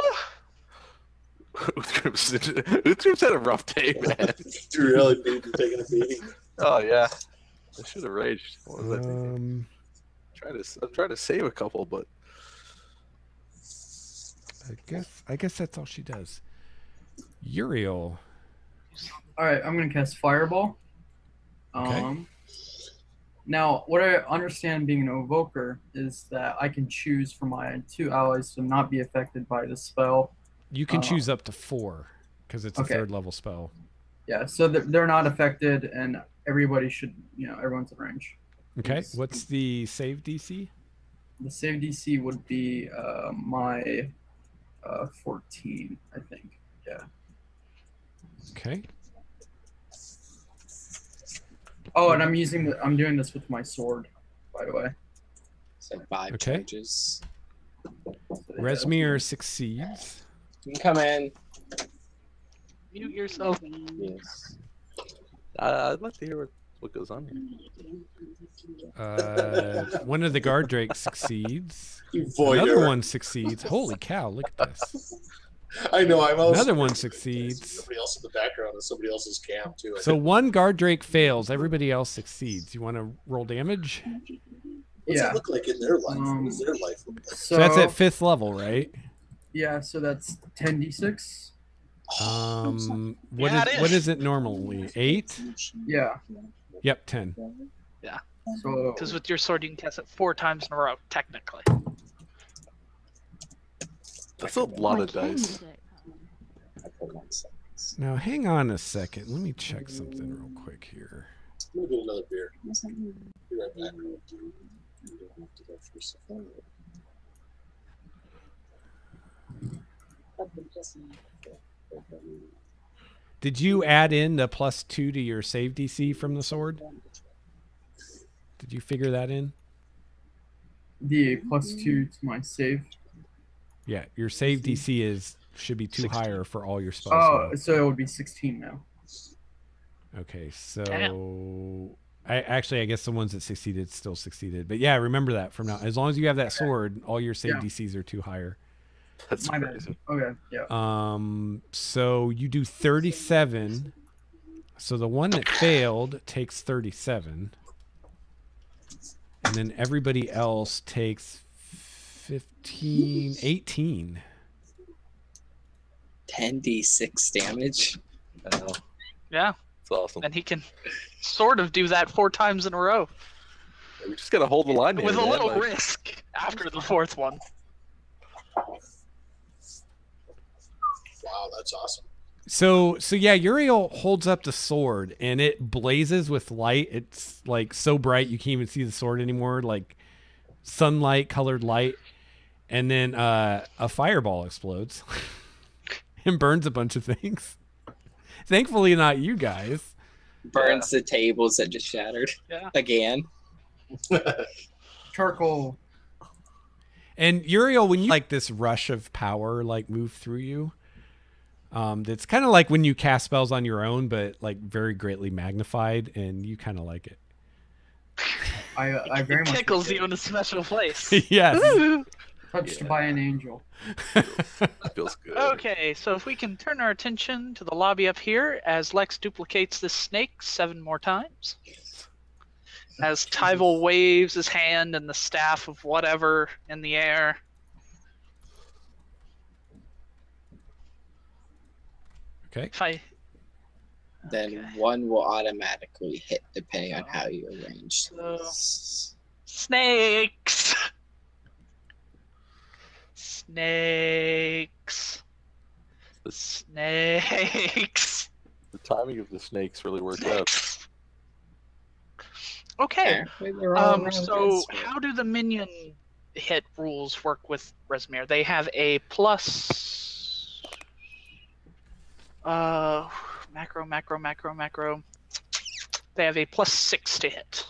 Uthgrim's had a rough day, man. You really need to take a beating. Oh yeah. I should have raged. What was I thinking? I'm trying to save a couple, but I guess that's all she does. Uriel. All right, I'm gonna cast Fireball. Okay. Now, what I understand being an evoker is that I can choose for my 2 allies to not be affected by the spell. You can choose up to 4 because it's a Okay. 3rd level spell. Yeah, so they're not affected, and everybody should, everyone's in range. Okay. Yes. What's the save DC? The save DC would be my 14, I think. Yeah. Okay. Oh, and I'm doing this with my sword, by the way. So 5 Okay. charges. Resmir succeeds. You can come in. Mute yourself. Yes. I'd like to hear what goes on here. One of the guard drakes succeeds. You voyeur. Another one succeeds. Holy cow, look at this. I know. I'm also Another one succeeds. Somebody else in the background is somebody else's camp too. So one guard drake fails, everybody else succeeds. You want to roll damage? What's Yeah. it look like in their life? What does their life look like? So that's at 5th level, right? Yeah, so that's 10d6. Yeah, it is. What is it normally? 8? Yeah. Yep, 10. So Because with your sword, you can cast it 4 times in a row, technically. That's a lot of dice. I put 1 second. Now hang on a second. Let me check something real quick here. I'm gonna get another beer. Be right back. You don't have to go first. Did you add in the +2 to your save DC from the sword? Did you figure that in? The +2 to my save. Yeah, your save DC should be 2 higher for all your spells. Oh, now. so it would be 16 now. Okay, so Damn. I guess the ones that succeeded still succeeded. But yeah, remember that from now. As long as you have that sword, all your save DCs are 2 higher. That's My crazy. bad. Okay, yeah. So you do 37. So the one that failed takes 37. And then everybody else takes 15, 18. 10d6 damage. Yeah, It's awesome. and he can sort of do that 4 times in a row We just gotta hold the line here, with a man. little Like, risk after the 4th one. Wow, that's awesome. So yeah, Uriel holds up the sword and it blazes with light. It's like so bright you can't even see the sword anymore, like sunlight colored light. And then a fireball explodes and burns a bunch of things. Thankfully not you guys. Burns the tables that just shattered. Yeah. Again. Charcoal. And Uriel, when you like this rush of power like move through you, that's kind of like when you cast spells on your own, but like very greatly magnified, and you kind of like it. I very It much tickles like you in a special place. Yes. Woo! touched by an angel. feels good. Okay, so if we can turn our attention to the lobby up here as Lex duplicates this snake 7 more times. As Tyval waves his hand and the staff of whatever in the air. Okay. If I Then Okay. one will automatically hit depending on how you arrange So- this. Snakes! Snakes! Snakes! The timing of the snakes really worked out. Snakes! Okay. Apparently they're all around So this way. how do the minion hit rules work with Rezmir? They have a plus macro. They have a +6 to hit.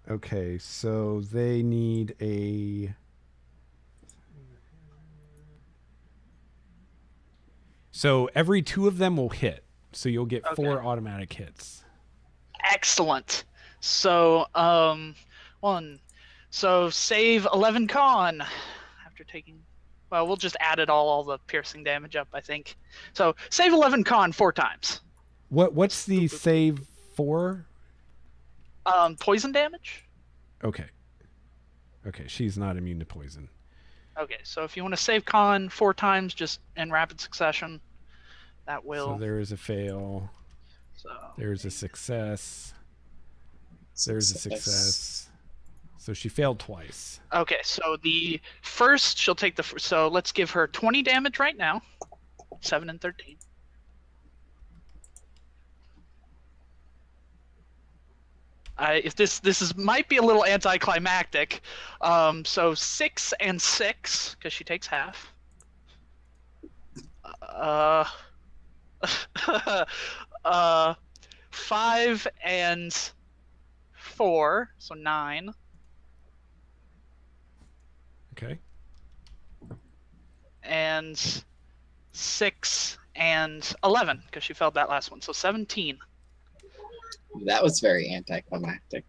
Okay, so they need a... So every 2 of them will hit. So you'll get 4 automatic hits. Excellent. So so save 11 con after taking, well, we'll just add it all the piercing damage up, I think. So save 11 con 4 times. What's the save for? Poison damage. Okay. Okay, she's not immune to poison. Okay, so if you want to save con 4 times just in rapid succession, that will. So there is a fail. So There's a success. There's a success. So she failed twice. okay, so the first she'll take the so let's give her 20 damage right now. 7 and 13. If this might be a little anticlimactic, so 6 and 6 because she takes half. 5 and 4, so 9. Okay. And 6 and 11 because she failed that last one, so 17. That was very anticlimactic.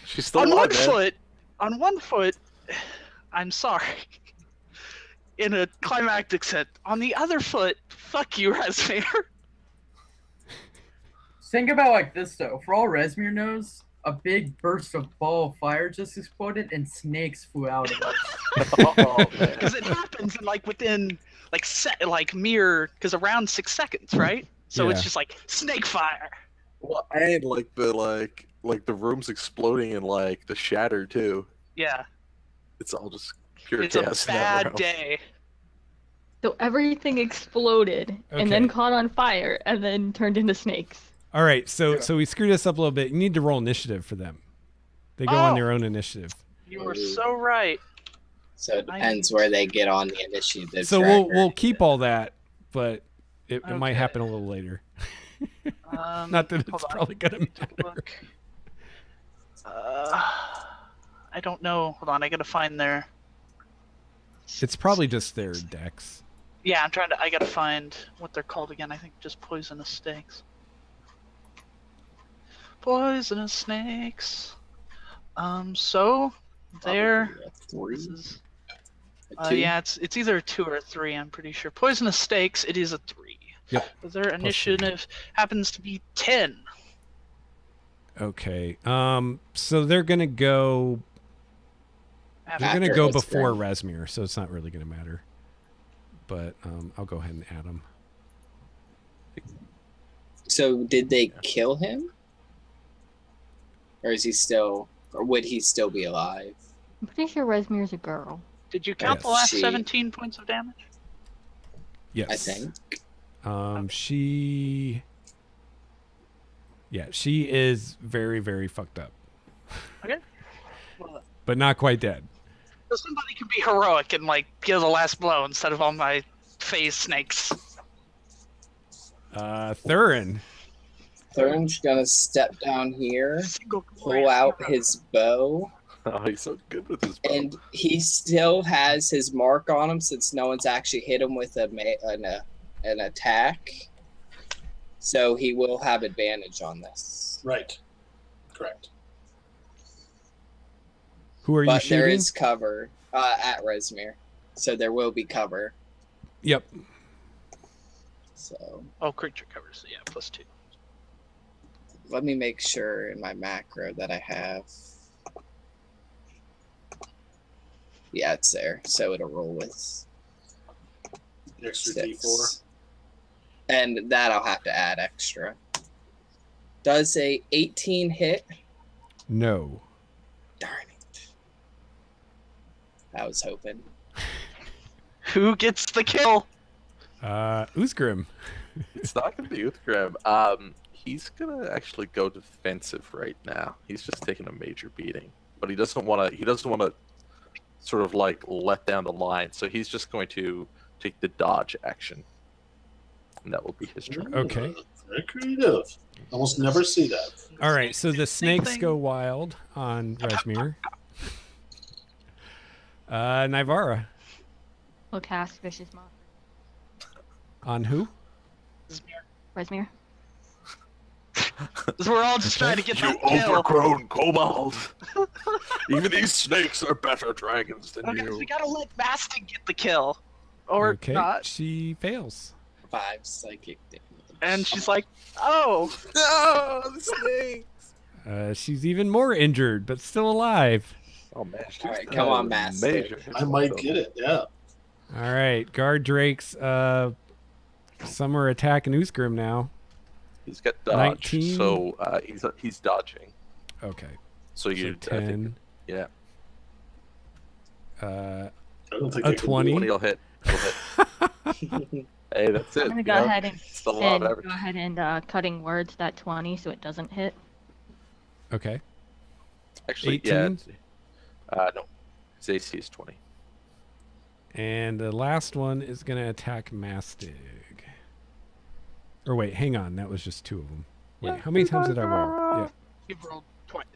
She's still On alive, one man. foot, I'm sorry. In a climactic set. On the other foot, fuck you, Rezmir. Think about it like this though. For all Rezmir knows, a big burst of ball of fire just exploded and snakes flew out of it. Oh, man. Because it happens in within mere because around 6 seconds, right? So it's Yeah. just like snake fire. Well, and the room's exploding and the shatter too. Yeah, It's all just pure it's a chaos in that bad room. day. So everything exploded and then Okay. caught on fire and then turned into snakes. All right, so we screwed this up a little bit. You need to roll initiative for them. They go on their own initiative. You were so right. So it depends where they get on the initiative. So tracker. we'll keep all that, but it might Okay. happen a little later. Not that it's probably gonna matter. Look. I don't know. Hold on, I gotta find their. It's probably just their decks. Yeah, I gotta find what they're called again. I think just poisonous snakes. Poisonous snakes. So they're. Probably a 3. This is, A 2? yeah, it's either a 2 or a 3. I'm pretty sure. Poisonous snakes. It is a 3. Yep. But their initiative happens to be 10. Okay. So they're gonna go. They're After gonna go Resmir. before Resmir, so it's not really gonna matter. But I'll go ahead and add them. So did they kill him? Or is he still, or would he still be alive? I'm pretty sure Resmir's a girl. Did you count the Yes. last She- 17 points of damage? Yes. I think. She. Yeah, she is very, very fucked up, Okay. Well, but not quite dead. so somebody can be heroic and like give the last blow instead of all my phase snakes. Thurin. Thurn's gonna step down here, Single pull glorious out hero. his bow, Oh, he's so good with his bow. and he still has his mark on him since no one's actually hit him with an attack. So he will have advantage on this. Right. Correct. Who are you But shooting? there is cover at Resmir. So there will be cover. Yep. So Oh, creature covers. Yeah, +2. let me make sure in my macro that I have. Yeah, it's there. So it'll roll with The extra 6. D4. And that I'll have to add extra. Does a 18 hit? No. Darn it. I was hoping. Who gets the kill? Uzgrim. It's not going to be Uthgrim. He's going to actually go defensive right now. He's just taking a major beating, but he doesn't want to. He doesn't want to sort of like let down the line. So he's just going to take the dodge action, and that will be his turn. Okay. Very creative. Almost never see that. All right. So the snakes thing. go wild on Resmir. Nivara We'll cast Vicious Mockery. on who? Resmir. Because we're all just trying to get You that kill. overgrown kobold! Even these snakes are better dragons than Okay, you. we gotta let Mastic get the kill, or Okay. not. She fails. 5 psychic damage. And she's like, "Oh, No, the snakes! She's even more injured, but still alive. Oh man, she's All right, got come a on, Master. major hit I might on get it. Yeah. All right. Guard Drakes. Some are attacking Uzgrim now. He's got dodge, 19. so he's dodging. Okay. So you, So 10. yeah, I don't think A I can do 20. it. 20 will hit. Hey, that's it. I'm gonna you go know? ahead and It's the law of go average. ahead and cutting words that 20 so it doesn't hit. Okay. Actually, 18? yeah. No, his AC is 20. And the last one is going to attack Mastig. Or wait, hang on. That was just 2 of them. Wait, how many times did I roll? Yeah. you've rolled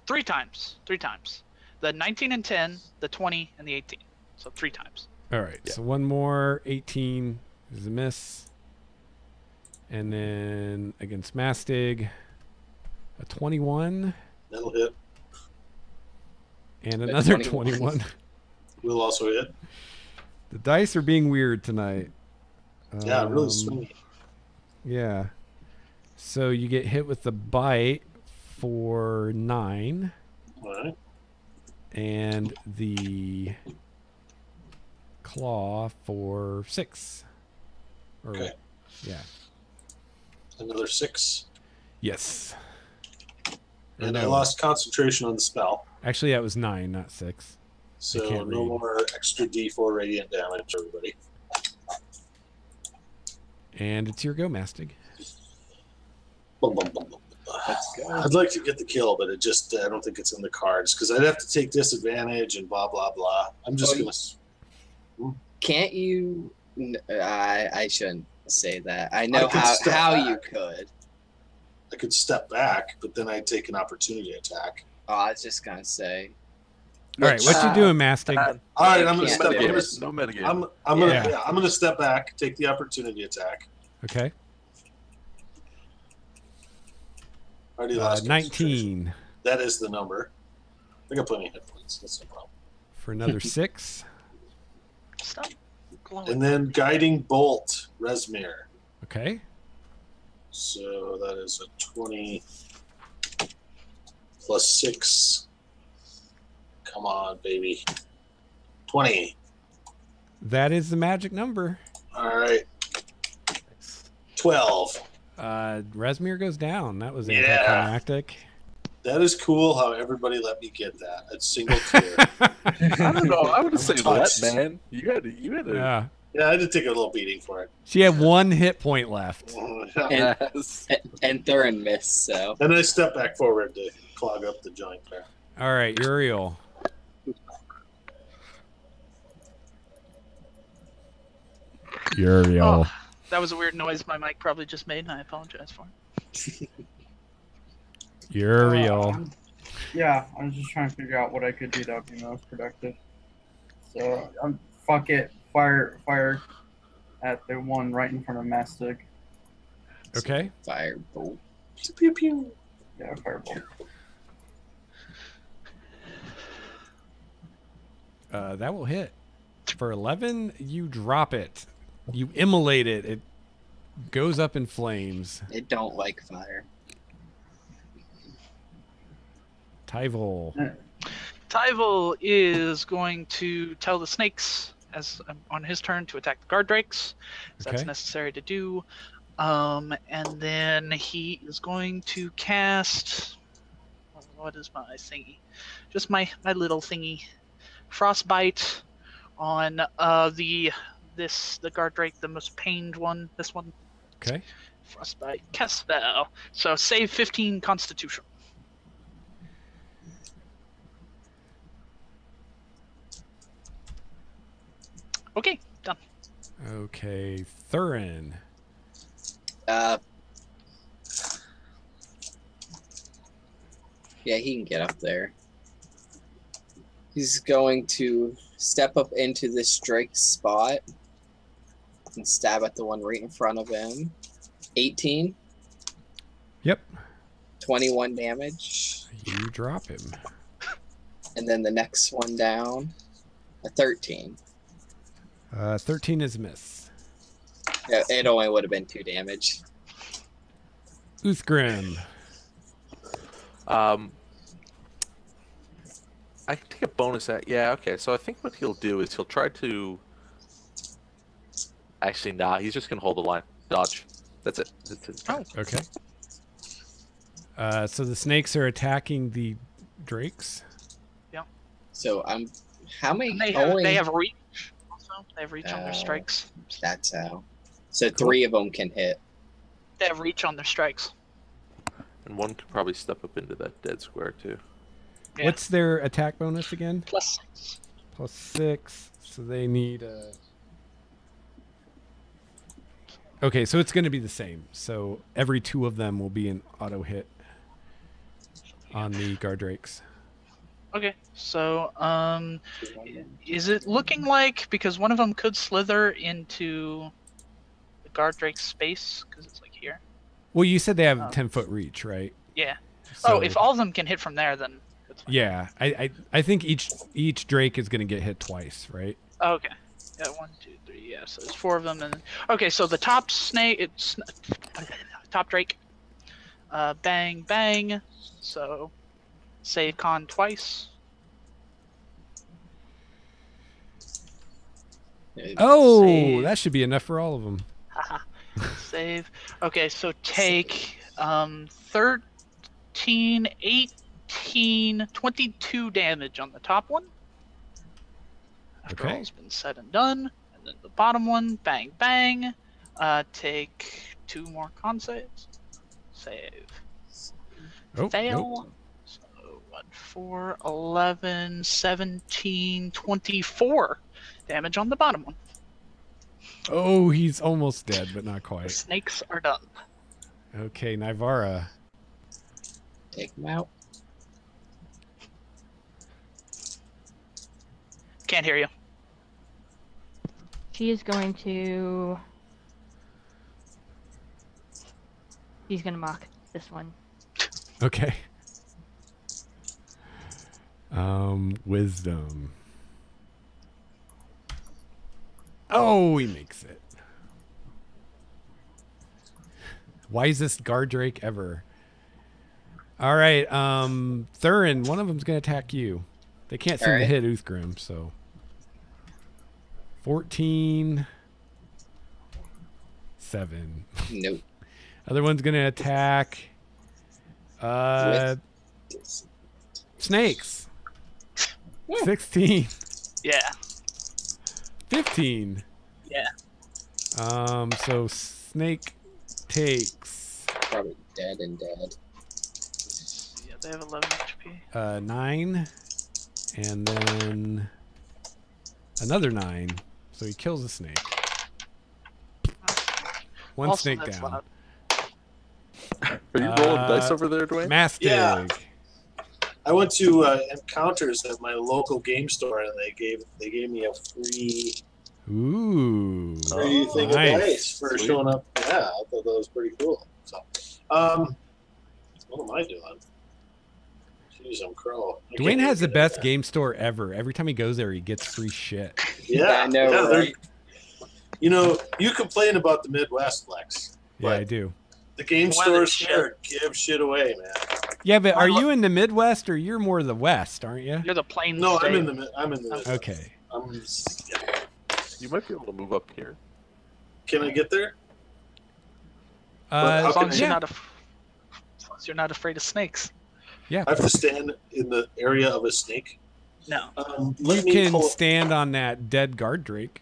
3 times. 3 times. The 19 and 10, the 20 and the 18. So 3 times. All right. Yeah. So one more. 18 is a miss. And then against Mastig, a 21 That'll hit. and A another 21. 21. Will also hit. The dice are being weird tonight. Yeah, really Um, swingy. Yeah. So you get hit with the bite for 9 All right. and the claw for 6. Or, Okay. Yeah. Another 6. Yes. And I No. lost concentration on the spell. Actually, that was 9, not 6. So can't no read. more extra D4 radiant damage, everybody. And it's your go, Mastig. Bum, bum, bum, bum. Let's go. I'd like to get the kill, but it just I don't think it's in the cards because I'd have to take disadvantage and blah blah blah. I'm just gonna. Can't you? I shouldn't say that. I know I could how step you back. could. I could step back, but then I'd take an opportunity attack. Oh, I was just gonna say. All right, what you doing, Mastic? All right, I'm gonna can't step. do I'm it. gonna, No metagame. I'm gonna Yeah. yeah, I'm gonna step back, take the opportunity attack. Okay. Already lost 19 That is the number. I got plenty of hit points. That's no problem. for another 6. Stop glowing. And then guiding bolt, Resmir. Okay. So that is a 20 plus 6. Come on, baby. 20. That is the magic number. All right. 12. Resmir goes down. That was Yeah. anticlimactic. That is cool how everybody let me get that. It's single tier. I don't know. I would say Touched. let, man. You had to. Yeah. Yeah, I had to take a little beating for it. She had 1 hit point left. And, Yes. and Thurin missed, so. And I stepped back forward to clog up the joint there. All right, Uriel. Uriel. Oh, that was a weird noise my mic probably just made, and I apologize for it. Uriel. Yeah, I was just trying to figure out what I could do that would be most productive. So, fuck it. Fire at the one right in front of Mastic. Okay. Firebolt. Pew pew. Yeah, firebolt. That will hit. For 11, you drop it. You immolate it. It goes up in flames. It don't like fire. Tyval. Tyval is going to tell the snakes as on his turn to attack the guard drakes, as that's Okay. necessary to do. And then he is going to cast. What is my thingy? Just my little thingy. Frostbite on the guard drake, the most pained one. This one. Okay. Frostbite cast spell. So save 15 Constitution. Okay, done. Okay. Thurin. Yeah, he can get up there. He's going to step up into this Drake spot and stab at the one right in front of him. 18. Yep. 21 damage. You drop him. And then the next one down, a 13. 13 is a miss. Yeah, it only would have been 2 damage. Uthgrim. I can take a bonus at. Yeah, okay. So I think what he'll do is he'll try to. Actually, nah. He's just gonna hold the line. Dodge. That's it. That's it. Oh, Okay. So the snakes are attacking the drakes. So how many? and they have reach. Also, they have reach on their strikes. That's how. So 3 of them can hit. They have reach on their strikes. And one could probably step up into that dead square too. Yeah. What's their attack bonus again? +6. +6. So they need a. Okay, so it's going to be the same. So every 2 of them will be an auto hit on the guard drakes. Okay, so is it looking like, because one of them could slither into the guard drake's space because it's like here? Well, you said they have 10-foot reach, right? Yeah. So, Oh, if all of them can hit from there, then it's fine. Yeah, I think each drake is going to get hit twice, right? Okay. Yeah, 1, 2, 3. Yeah, so there's 4 of them. And okay, so the top snake, it's top drake. Bang, bang. So save con twice. Oh, Save. that should be enough for all of them. Haha. Save. Okay, so take 13, 18, 22 damage on the top one. After Okay. all's been said and done. And then the bottom one, bang, bang. Take 2 more con saves. Save. Oh, fail. nope. So 1, 4, 11, 17, 24 damage on the bottom one. Oh, he's almost dead, but not The quite. snakes are done. Okay, Nivara. Take him out. Can't hear you. She is going to. She's gonna mock this one. Okay. Wisdom. Oh, he makes it. Wisest guard drake ever. All right, Thurin, one of them's gonna attack you. They can't seem to Alright. hit Uthgrim, so 14 7. Nope. Other one's gonna attack snakes. 16. Yeah. 15. Yeah. So snake takes Probably dead and dead. Yeah, they have 11 HP. 9, and then another 9. So he kills a snake. One Also, snake that's down. loud. Are you rolling dice over there, Dwayne? Mastig. Yeah. I went to Encounters at my local game store, and they gave me a free Ooh. thing nice. of dice for Sweet. showing up. Yeah, I thought that was pretty cool. So, what am I doing? Jeez, I'm crow. I Dwayne can't has the even- best game store ever. Every time he goes there, he gets free shit. Yeah, I know, yeah, they're- right? You know, you complain about the Midwest, Lex. Yeah, But I do. the game Well, stores shit. here give shit away, man. Yeah, but are Well, you in the Midwest or you're more the West, aren't you? You're the plain No, state. I'm in the Midwest. Okay. Yeah. You might be able to move up here. Can I get there? Uh, As long as yeah. you're not afraid of snakes. Yeah. I have to stand in the area of a snake. No. You Let me can pull, stand on that dead guard drake.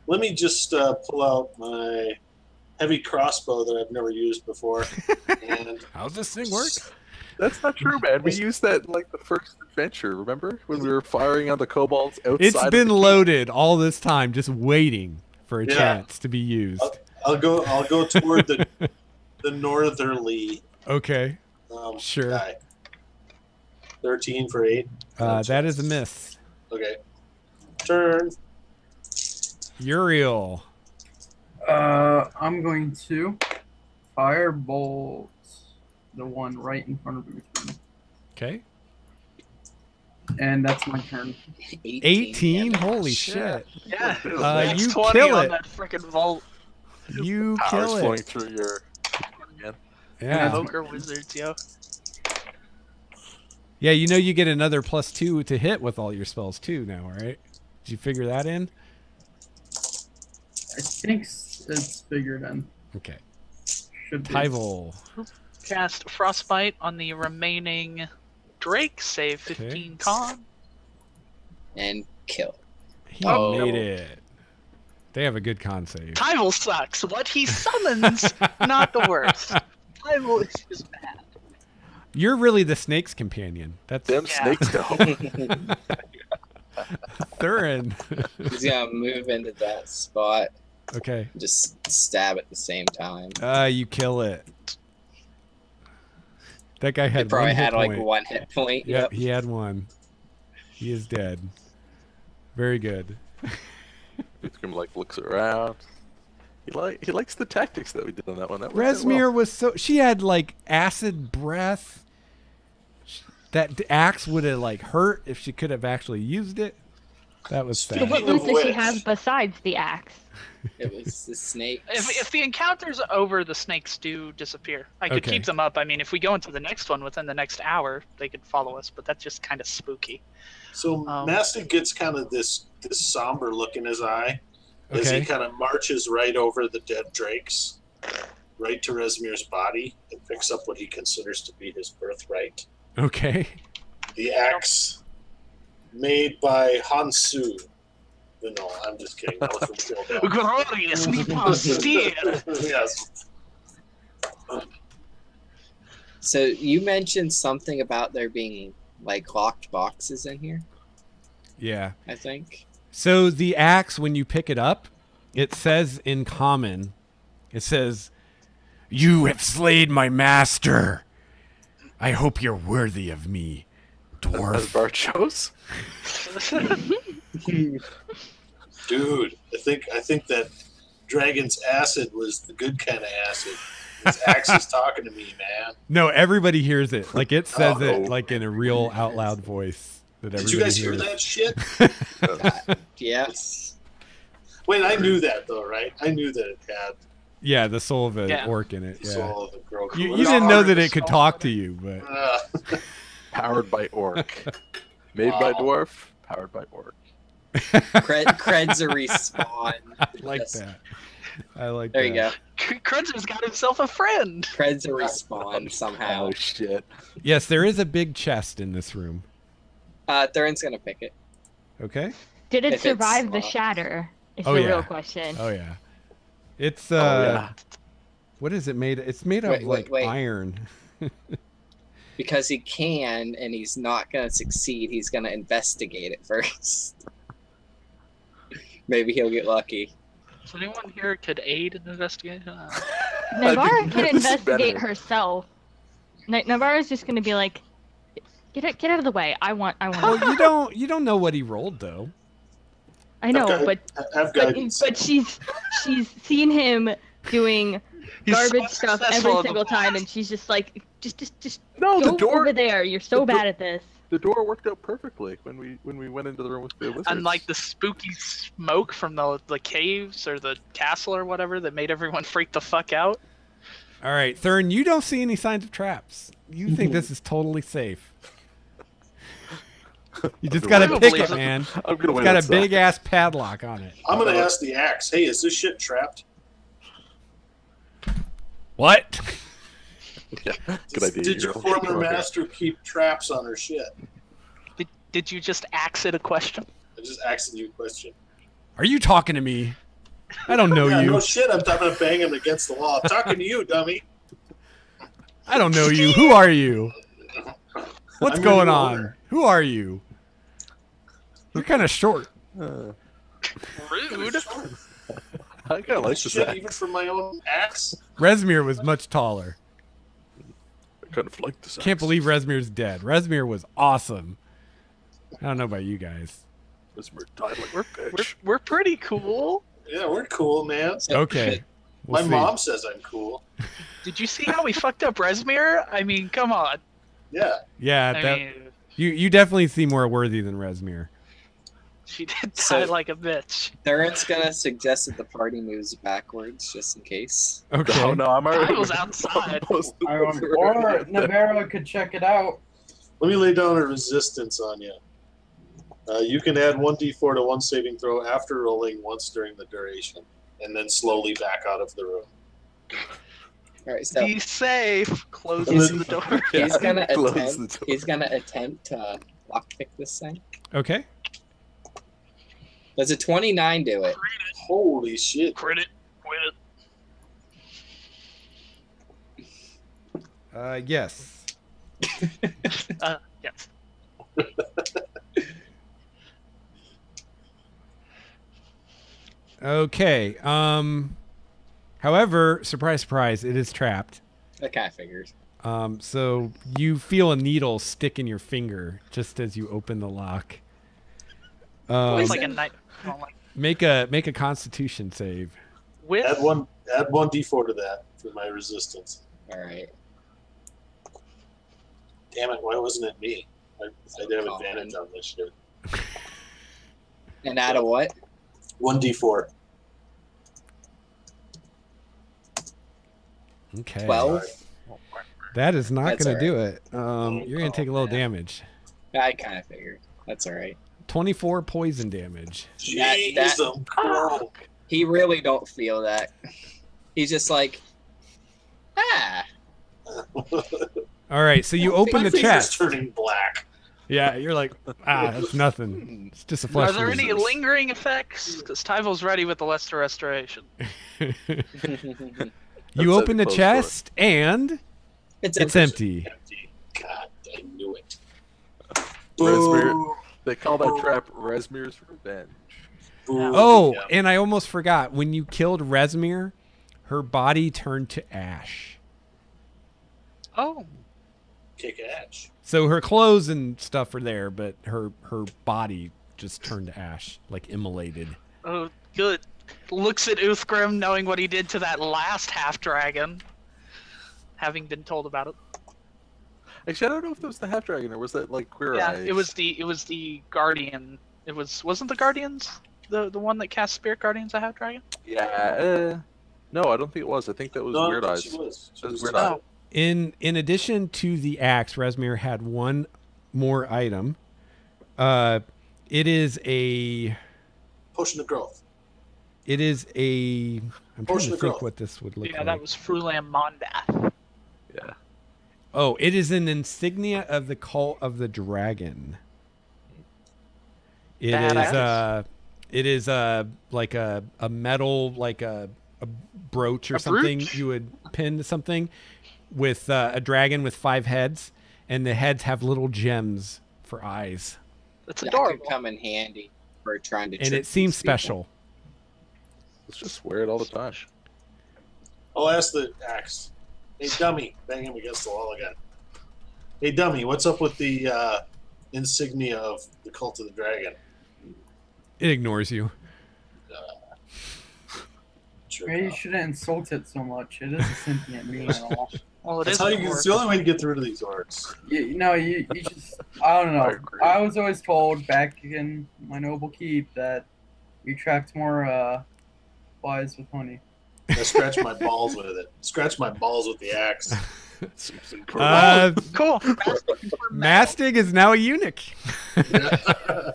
let me just pull out my heavy crossbow that I've never used before. And How's this thing work? That's not true, man. We used that in like the first adventure. Remember when we were firing on the kobolds outside? It's of been the loaded all this time, just waiting for a Yeah. chance to be used. I'll go toward the northerly Okay. Sure. guy. 13 for 8. That is a miss. Okay. Turn. Uriel. I'm going to firebolt the one right in front of Uthgrim. Okay. And that's my turn. 18? damage. Holy Shit. shit. Yeah. You 20 kill on it. that freaking vault. You powers kill flowing it. through your. Again. Yeah. Ogre wizards, yo. Yeah, you know you get another +2 to hit with all your spells too now, right? Did you figure that in? I think it's figured in. Okay. Should be. Tyval. Cast Frostbite on the remaining Drake, save 15 con. And kill. He Oh. made it. They have a good con save. Tyval sucks. What he summons, not the worst. Tyval is just bad. You're really the snake's companion. That's Them Yeah. snakes go. Thurin. He's gonna move into that spot Okay. and just stab at the same time. You kill it. That guy He had probably one hit had like point. one hit point. Yep, he had one. He is dead. Very good. Uthgrim like looks around. He likes the tactics that we did on that one. That worked out well. Resmir was so. She had like acid breath. That axe would have like hurt if she could have actually used it. That was So sad. what Speaking moves of does she which- have besides the axe? It was the snake. If the encounter's over, the snakes do disappear. I could Okay. keep them up. I mean, if we go into the next one within the next hour, they could follow us, but that's just kind of spooky. So Mastic gets kind of this somber look in his eye as Okay. he kind of marches right over the dead drakes, right to Resmir's body, and picks up what he considers to be his birthright. Okay. The axe made by Hansu. No, I'm just kidding. That was from Phil. Glorious meatball steer! Yes. So you mentioned something about there being like locked boxes in here, Yeah. I think. So the axe, when you pick it up, it says in common, it says, "You have slayed my master. I hope you're worthy of me, As dwarf." Bart shows. Dude, I think that dragon's acid was the good kind of acid. This axe is talking to me, man. No, everybody hears it. Like it says Oh. it like in a real out loud voice that Did everybody you guys hear hears. that shit? Yes. Wait, I knew that though, right? I knew that it had Yeah, the soul of an Yeah. orc in it. the Yeah. soul of the girl. You didn't know that it could talk to you, but Powered by orc. Made by dwarf. Powered by orc. Cred's a respawn. I like Yes. that. I like There that. you go. Kredzer's got himself a friend. Cred's a respawn somehow. Oh shit. Yes, there is a big chest in this room. Thurin's gonna pick it. Okay. Did it If it's survive the locked. shatter? Is Oh, the yeah. real question. Oh yeah. It's Yeah. what is it made? It's made of Wait, wait. iron. Because he can, and he's not gonna succeed. He's gonna investigate it first. Maybe he'll get lucky. So anyone here could aid in the investigation? Navarra can That's investigate better. herself. Navarra's just gonna be like, get out of the way. I want. Well, you don't know what he rolled though. I know, Okay. but Have but, guidance. but she's seen him doing He's garbage so stuff successful every in the single time, past. and she's just like, just No, go the door. over there. You're so the bad at this. The door worked out perfectly when we went into the room with the wizards. And like the spooky smoke from the caves or the castle or whatever that made everyone freak the fuck out. All right, Thurn, you don't see any signs of traps. You think this is totally safe. You just gotta gonna pick win. it, man. I'm gonna It's win got a that big side. ass padlock on it. I'm gonna ask the axe. Hey, is this shit trapped? What? Yeah, good idea. Did your Euro. former Go ahead. master keep traps on her shit? Did you just axe it a question? I just asked you a question. Are you talking to me? I don't know Yeah, you. no shit. I'm gonna bang him against the wall. I'm talking to you, dummy. I don't know you. Who are you? What's I'm your going new on? owner. Who are you? You're kind of short. Rude. I kind of like this Shit, axe. even for my own axe. Resmir was much taller. I kind of like this. Can't axe. believe Resmir's dead. Resmir was awesome. I don't know about you guys. This bird died like we're bitch. We're pretty cool. Yeah, we're cool, man. Okay. We'll My see. mom says I'm cool. Did you see how we fucked up Resmir? I mean, come on. Yeah. Yeah, I that, mean, you definitely seem more worthy than Resmir. she did So- die like a bitch. Thurin's gonna suggest that the party moves backwards just in case. Okay. Oh no, I'm already. I was outside. Or Navarro could check it out. Let me lay down a resistance on you. You can add 1d4 to one saving throw after rolling once during the duration, and then slowly back out of the room. All right, so Be safe. Close He's- the door. he's gonna Close the attempt. door. He's gonna attempt to lockpick this thing. Okay. Does a 29 do it? Holy shit. Credit. Quit it. Yes. Yes. Okay. However, surprise, surprise, it is trapped. I kind of figured. So you feel a needle stick in your finger just as you open the lock. It's like a night. Well, like, Make a Constitution save. with Add 1d4 to that for my resistance. All right. Damn it, why wasn't it me? I'd have advantage on this shit. And add a what? 1d4. Okay. 12. That is not That's going to all do it. You're going to take a little damage. I kind of figured. That's all right. 24 poison damage. Jeez, that- I'm cool. He really don't feel that. He's just like, ah. All right, so you open My the finger's chest. turning black. Yeah, you're like, that's nothing. It's just a flesh Are there any wound. lingering effects? Because Tyvo's ready with the Lester Restoration. You Outside open the the closed chest, and It's empty. God, I knew it. Resmir, Boo. they call that trap Resmir's Revenge. Boo. Oh, Yeah. and I almost forgot. When you killed Resmir, her body turned to ash. Oh, Kick ash. So her clothes and stuff are there, but her body just turned to ash, like immolated. oh, good. Looks at Uthgrim, knowing what he did to that last half dragon, having been told about it. Actually, I don't know if that was the half dragon or was that like Queer Yeah, Eyes. it was the guardian. Wasn't the guardians the one that cast spirit guardians a half dragon? Yeah. No, I don't think it was. I think that was No, Weird I Eyes. think she was. She That was was Weird Oh. Eyes. In addition to the axe, Resmir had one more item. It is a. Potion of growth. It is a. I'm trying Potion to of think growth. what this would look Yeah, like. that was Frulam Mondath. Yeah. Oh, it is an insignia of the cult of the dragon. It Badass. is like a metal, like a brooch or A something brooch? you would pin to something with a dragon with 5 heads, and the heads have little gems for eyes, That's That adorable. could come in handy for trying to. and trick it seems these people. special. Let's just wear it all the time. I'll ask the axe. Hey, dummy. Bang him against the wall again. Hey, dummy, what's up with the insignia of the Cult of the Dragon? It ignores you. Sure Maybe you enough. shouldn't insult it so much. It is a sentient being and all. Well, it That's is how a you. orc. It's the only way to get through to these orcs. You just, I don't I know. agree. I was always told back in my noble keep that we tracked more flies with honey. I scratch my balls with it. Scratch my balls with the axe. Seems Uh, Cool. Mastig is now a eunuch. Yeah.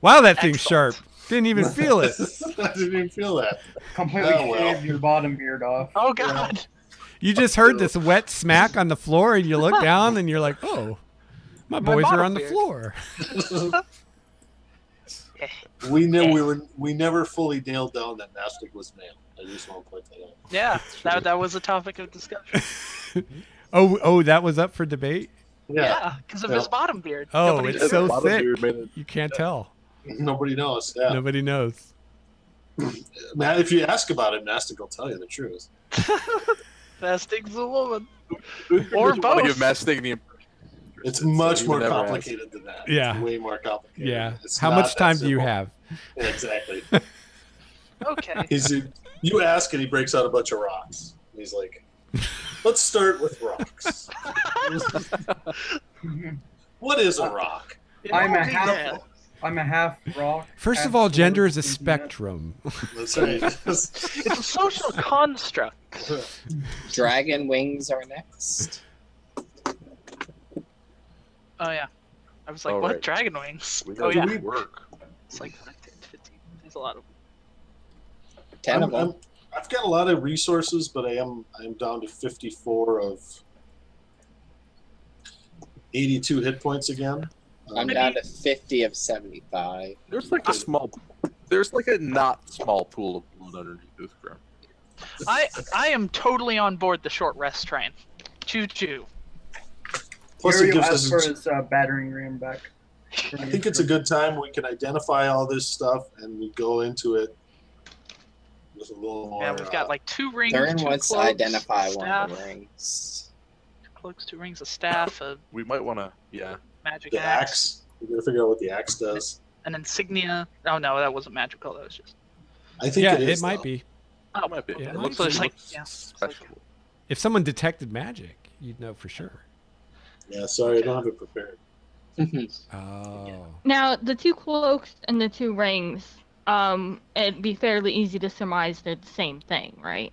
Wow, that thing's Excellent. sharp. Didn't even feel it. I didn't even feel that. Completely Oh, well. shave your bottom beard off. Oh God. You just heard this wet smack on the floor, and you look down, and you're like, "Oh, my boys are bottom on the beard. floor." We never fully nailed down that Mastic was male. I just want to point that out. Yeah, that was a topic of discussion. Oh, that was up for debate. Yeah, because of Yeah. his bottom beard. Oh, Nobody it's knew. so Bottom thick. beard made it- You can't tell. Nobody knows. Yeah. Nobody knows. Man, if you ask about it, Mastic will tell you the truth. Fasting's a woman. Or Or both. Want to both. give Mastig the impression. It's So much he more never asked. complicated than that. Yeah. It's way more complicated. Yeah. It's How not much that time do you simple. have? Yeah, exactly. Okay. You ask and he breaks out a bunch of rocks. And he's like, let's start with rocks. What is a rock? I'm a Yeah. half. I'm a half rock. First half of all, gender sword, is a thinking that- spectrum. That's right. It's a social construct. Dragon wings are next. Oh yeah. I was like, All what? right. Dragon wings? We Oh gotta yeah. do work. It's like 15. There's a lot of 10 of them. I've got a lot of resources, but I am down to 54 of 82 hit points again. I'm down to 50 of 75. There's like a small. There's like a not small pool of blood underneath this ground. I am totally on board the short rest train. Choo choo. Plus, it Uriel gives asked for us. his battering ram back. I think it's a good time we can identify all this stuff and we go into it with a little more. Yeah, we've got like 2 rings, Darren 2 wants to cloaks, identify a one staff, of the rings. 2 cloaks, 2 rings, a staff, a We might want to. Yeah. magic the axe, axe. We gotta figure out what the axe does. an insignia. Oh no, that wasn't magical. That was just. I think Yeah, it is. it might though. be. Oh, It might be. Yeah, It looks, so it's it like looks yeah, special. If someone detected magic, you'd know for sure. Yeah, sorry, I don't have it prepared. Oh. Now, the 2 cloaks and the 2 rings, it'd be fairly easy to surmise they're the same thing, right?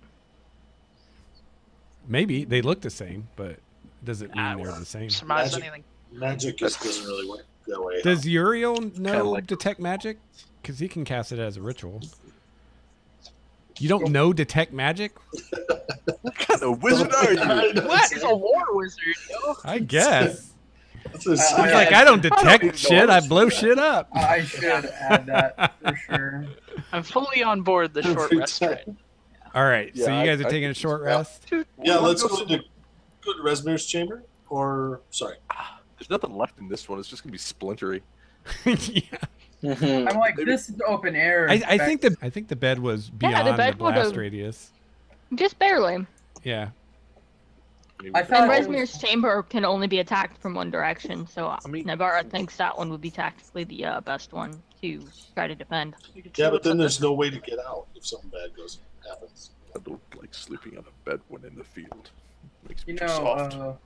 Maybe they look the same, but does it mean they're the same? surmise Magic. anything. Magic just doesn't really work that way. Does Uriel know like- detect magic? Because he can cast it as a ritual. You don't know detect magic? What kind of wizard are you? What? He's a war wizard, yo. I guess. That's a He's I- like, I don't even detect shit. know. I blow shit up. I should add that for sure. I'm fully on board the short Every rest time. train. All right. So Yeah, you guys are I taking a think- short yeah. rest? Yeah, let's go go to Resmir's chamber? Or, sorry. There's nothing left in this one. It's just going to be splintery. Yeah. I'm like, this is open air. I think the bed was beyond the the, bed blast would've- radius. Just barely. Yeah. I And thought- Resmir's chamber can only be attacked from one direction, so I mean- Navarra thinks that one would be tactically the best one to try to defend. Yeah, but then there's no way to get out if something bad happens. I don't like sleeping on a bed when in the field. Makes me You too soft. know,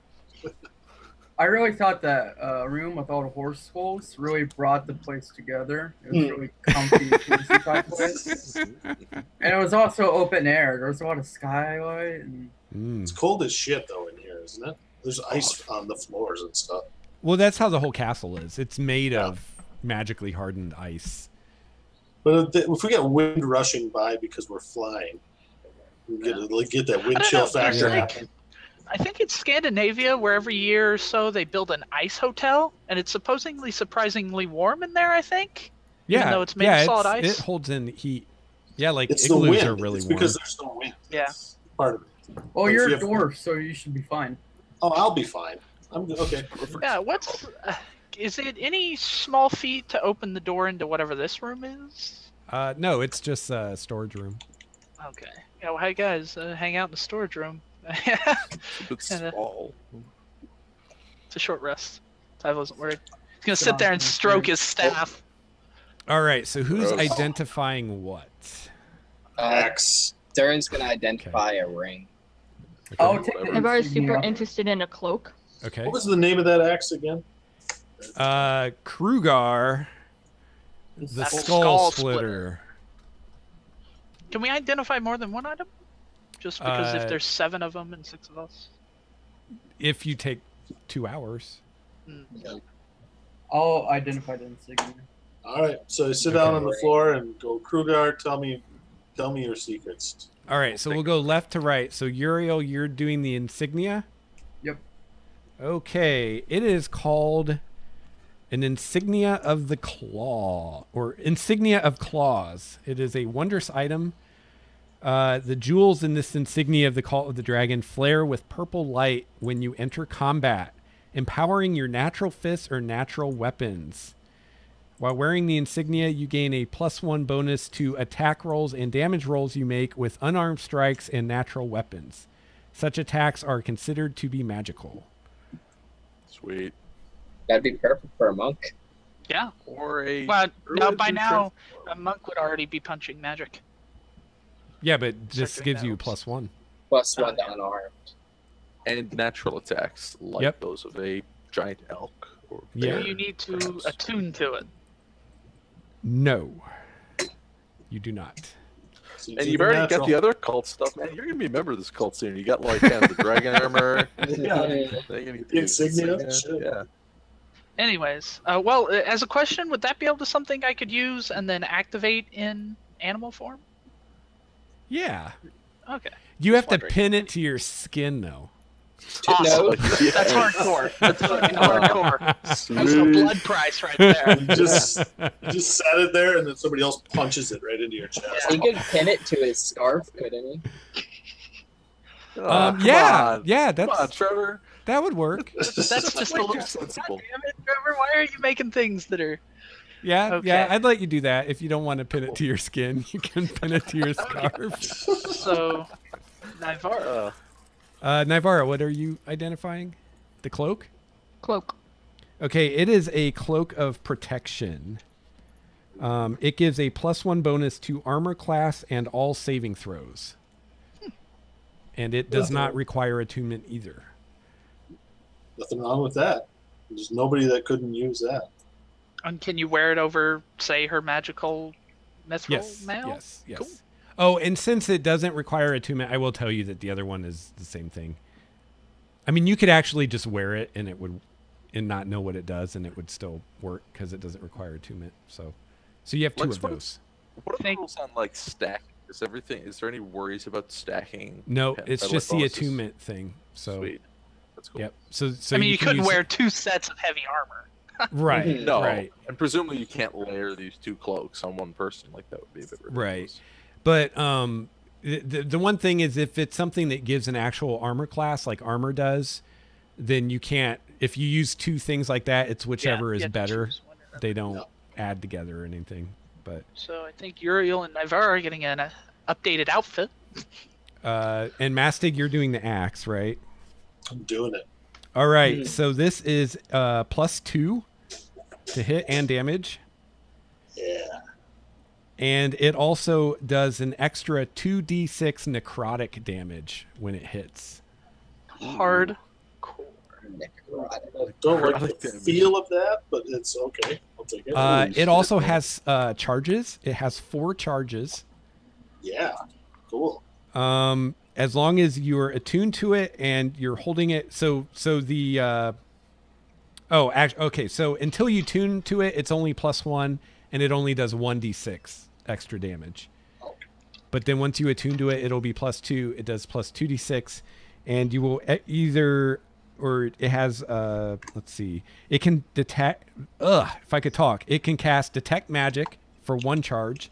I really thought that room with all the horse skulls really brought the place together. It was really comfy, cozy type place. And it was also open air. There was a lot of skylight. And It's cold as shit, though, in here, isn't it? There's ice on the floors and stuff. Well, that's how the whole castle is. It's made of magically hardened ice. But if we get wind rushing by because we're flying, we get that wind chill factor happening. I think it's Scandinavia where every year or so they build an ice hotel, and it's supposedly surprisingly warm in there, I think. Yeah. Even though it's made of solid It ice. holds in heat. Yeah, like It's the igloos wind. are really It's warm. because there's no wind. Yeah. That's part of it. well, But you're if a you have- dwarf, so you should be fine. Oh, I'll be fine. I'm okay. Yeah, what's... is it any small feat to open the door into whatever this room is? No, it's just a storage room. Okay. Yeah, well, hey guys, hang out in the storage room. It's a bit Kinda. small. It's a short rest. I wasn't worried. He's gonna sit there and stroke his staff. All right, so who's Gross. identifying what? Axe. Durin's gonna identify a ring. I'll Okay. take the Navarra's super insignia. interested in a cloak. Okay. What was the name of that axe again? Krugar, the That's skull Skull splitter. Can we identify more than one item? Just because if Uh, there's 7 of them and 6 of us. If you take 2 hours. I'll identify the insignia. All right. So you sit Okay. down on the floor and go, Krugar, tell me your secrets. All right, so we'll go left to right. So Uriel, you're doing the insignia? Yep. Okay, it is called an insignia of the claw, or insignia of claws. It is a wondrous item. The jewels in this insignia of the Call of the Dragon flare with purple light when you enter combat, empowering your natural fists or natural weapons. While wearing the insignia, you gain a +1 bonus to attack rolls and damage rolls you make with unarmed strikes and natural weapons. Such attacks are considered to be magical. Sweet. That'd be perfect for a monk. Yeah. Or a. Well, no, druid by who now, a monk would already be punching magic. Yeah, but this Start doing gives you that. +1. Plus one to unarmed. And natural attacks like Yep. those of a giant elk. Or Yeah. bear, You need to perhaps. attune to it. No, you do not. Seems And like you've a already natural. got the other cult stuff, man. You're gonna be a member of this cult soon. You got like kind of the dragon armor. Yeah. The Insignia? Shit. Yeah. Anyways, well, as a question, would that be able to something I could use and then activate in animal form? Yeah. Okay. You have to wondering. pin it to your skin, though. Awesome. No. That's hardcore. That's fucking hardcore. That's the blood price right there. You just set it there, and then somebody else punches it right into your chest. He could pin it to his scarf, couldn't he? Oh, come Yeah, on. yeah, Come on, that's Trevor. that would work. That's just a Way little. too God sensible. damn it, Trevor! Why are you making things that are? Yeah, Okay. yeah, I'd let you do that. If you don't want to pin it to your skin, you can pin it to your scarf. So, Navarra. Navarra, what are you identifying? The cloak? Cloak. Okay, it is a cloak of protection. It gives a +1 bonus to armor class and all saving throws. And it does not require attunement either. Nothing wrong with that. There's nobody that couldn't use that. And can you wear it over, say, her magical mithril Yes, mail? yes, yes. Cool. Oh, and since it doesn't require attunement, I will tell you that the other one is the same thing. I mean, you could actually just wear it and it would, and not know what it does, and it would still work because it doesn't require attunement. So you have two Lex, of what- those. What are the Thank- rules on like stacking? Is everything? Is there any worries about stacking? No, pen- it's like, just the bonuses? attunement thing. So Sweet. That's cool. yep. So I mean, you can couldn't use- wear 2 sets of heavy armor. right. No, Right. and presumably you can't layer these 2 cloaks on one person. Like that would be a bit ridiculous. Right. But The one thing is, if it's something that gives an actual armor class like armor does, then you can't. If you use two things like that, it's whichever is better. They don't add together or anything. But so I think Uriel and Nivara are getting an updated outfit. And Mastig, you're doing the axe, right? I'm doing it. All right. So this is +2 to hit and damage. Yeah. And it also does an extra 2d6 necrotic damage when it hits. Hard. I don't like the feel of that, but it's okay. I'll take it. It also has charges. It has 4 charges. Yeah. Cool. As long as you're attuned to it and you're holding it. So the okay. So until you tune to it, it's only +1, and it only does 1d6 extra damage. Okay. But then once you attune to it, it'll be +2. It does +2d6, and you will either, or it has let's see, it can detect. If I could talk, it can cast detect magic for 1 charge,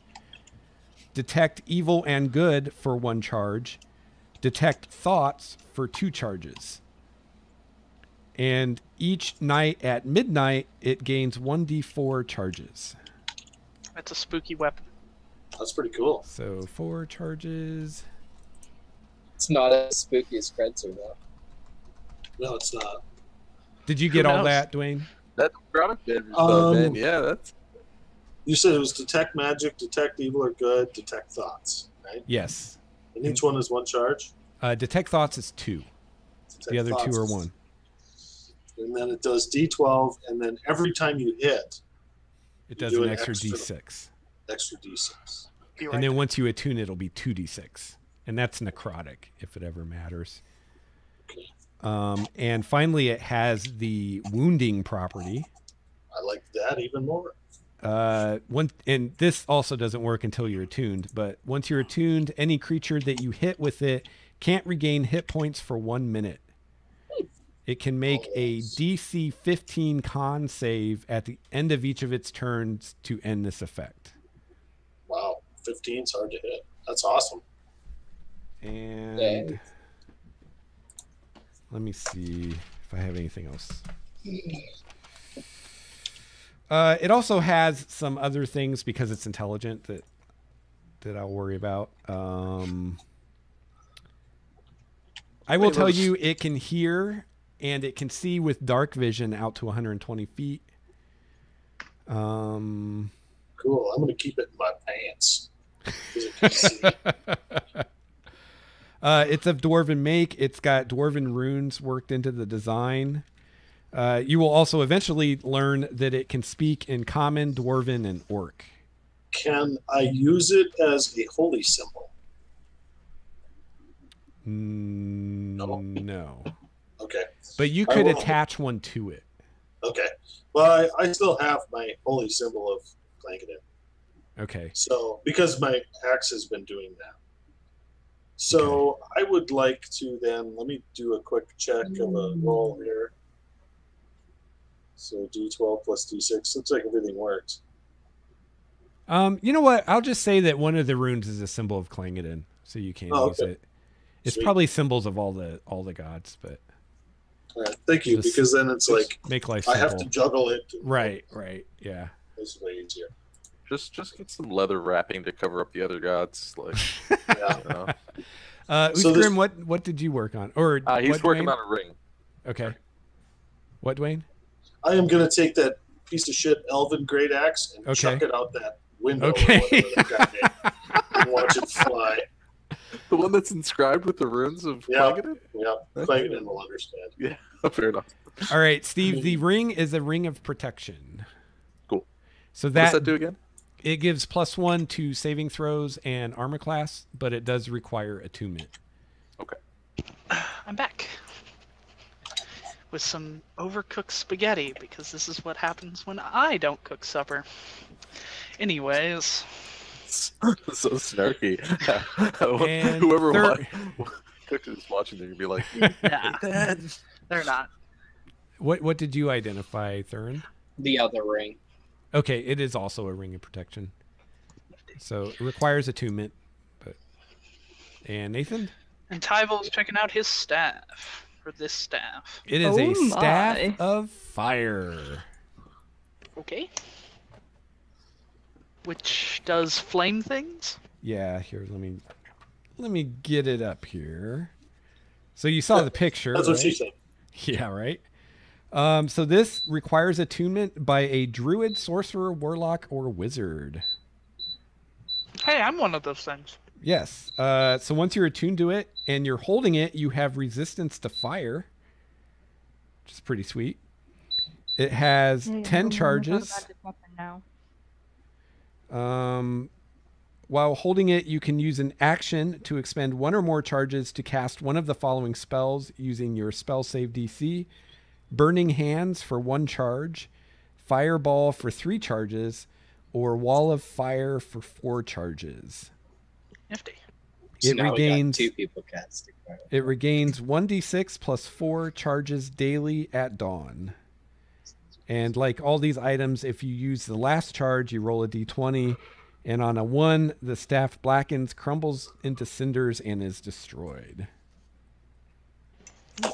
detect evil and good for 1 charge, detect thoughts for 2 charges. And each night at midnight, it gains 1d4 charges. That's a spooky weapon. That's pretty cool. So 4 charges. It's not as spooky as Kretzer, though. No, it's not. Did you get Who all knows? that, Dwayne? That's product damage, though, man. Yeah, that's. You said it was detect magic, detect evil or good, detect thoughts, right? Yes. And each one is 1 charge. Detect thoughts is 2. Detect The other 2 thoughts are is- 1. And then it does D12, and then every time you hit, It does do an an extra extra. d6. extra D6. Be right And then back. once you attune, it'll be 2d6. And that's necrotic, if it ever matters. And finally, it has the wounding property. I like that even more. And this also doesn't work until you're attuned, but once you're attuned, any creature that you hit with it can't regain hit points for 1 minute. It can make a DC 15 con save at the end of each of its turns to end this effect. Wow, 15's hard to hit. That's awesome. And Dang. let me see if I have anything else. It also has some other things because it's intelligent that I'll worry about. I will tell you, it can hear and it can see with dark vision out to 120 feet. Cool. I'm going to keep it in my pants. 'Cause it can see. It's of dwarven make. It's got dwarven runes worked into the design. You will also eventually learn that it can speak in common, dwarven, and orc. Can I use it as a holy symbol? No. Okay. But you I could will- attach one to it. Okay. Well, I still have my holy symbol of Clankaden. Okay. So, because my axe has been doing that. So, I would like to then, let me do a quick check of a roll here. So, D12 plus D6. Looks like everything works. You know what? I'll just say that one of the runes is a symbol of Clangaden, so you can use okay. it. It's Sweet. probably symbols of all the gods, but All right. Thank you, Just- because then it's like, make life I simple. have to juggle it. Right. Yeah. It's way easier. Just get some leather wrapping to cover up the other gods. Like, Yeah. you know. So this- Uthgrim, what did you work on? Or He's what, working Dwayne? on a ring. Okay. What, Dwayne? I am going to take that piece of shit elven great axe and Okay. chuck it out that window Okay. or whatever that guy made and watch it fly. The one that's inscribed with the runes of Yeah. Clangaden? Yeah, Clankaden will understand. Yeah, fair enough. All right, Steve. The ring is a ring of protection. Cool. So What does that that do again? it gives +1 to saving throws and armor class, but it does require attunement. Okay. I'm back with some overcooked spaghetti because this is what happens when I don't cook supper. Anyways, So snarky. And Whoever third- cooked is watching, they're gonna be like, nah, Dad. they're not. What did you identify, Thurin? The other ring. Okay, it is also a ring of protection. So it requires attunement, but And Nathan? And Tyval's checking out his staff. For this staff. It is Oh a staff my. of fire. Okay. Which does flame things? Yeah, here, let me get it up here. So you saw the picture. That's what she said. Yeah, right. So this requires attunement by a druid, sorcerer, warlock, or wizard. Hey, I'm one of those things. Yes. So once you're attuned to it and you're holding it, you have resistance to fire, which is pretty sweet. It has 10 charges. While holding it, you can use an action to expend 1 or more charges to cast one of the following spells using your spell save DC. Burning Hands for 1 charge, Fireball for 3 charges, or Wall of Fire for 4 charges. Nifty. So It now we got regains 2 people casting. it regains 1d6 plus 4 charges daily at dawn. And like all these items, if you use the last charge, you roll a d20, and on a 1, the staff blackens, crumbles into cinders, and is destroyed. Do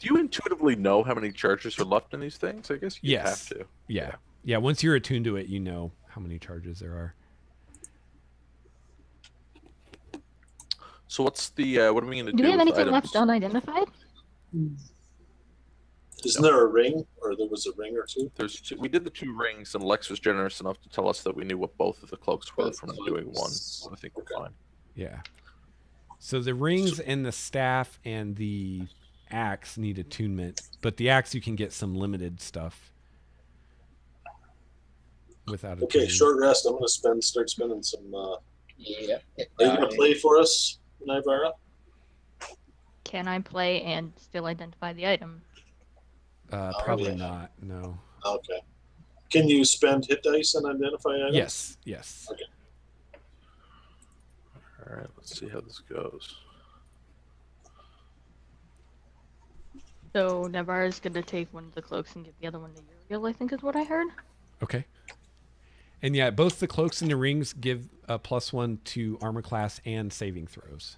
you intuitively know how many charges are left in these things? I guess you Yes. have to. Yeah. Yeah, once you're attuned to it, you know how many charges there are. So what's the what are we going to do? Do we have with anything items? left unidentified? Isn't there a ring, or there was a ring or two? There's two, we did the 2 rings, and Lex was generous enough to tell us that we knew what both of the cloaks were Both from cloaks. doing one. So I think we're fine. Yeah. So the rings and the staff and the axe need attunement, but the axe you can get some limited stuff without Okay, attunement. short rest. I'm going to start spending some. Yep. Are you going to play for us, Nivara? Can I play and still identify the item? Probably yeah. not. No. Okay. Can you spend hit dice and identify items? Yes. Yes. Okay. All right, let's see how this goes. So Navarre's gonna take one of the cloaks and give the other one to Uriel, I think is what I heard. Okay. And yeah, both the cloaks and the rings give a +1 to armor class and saving throws.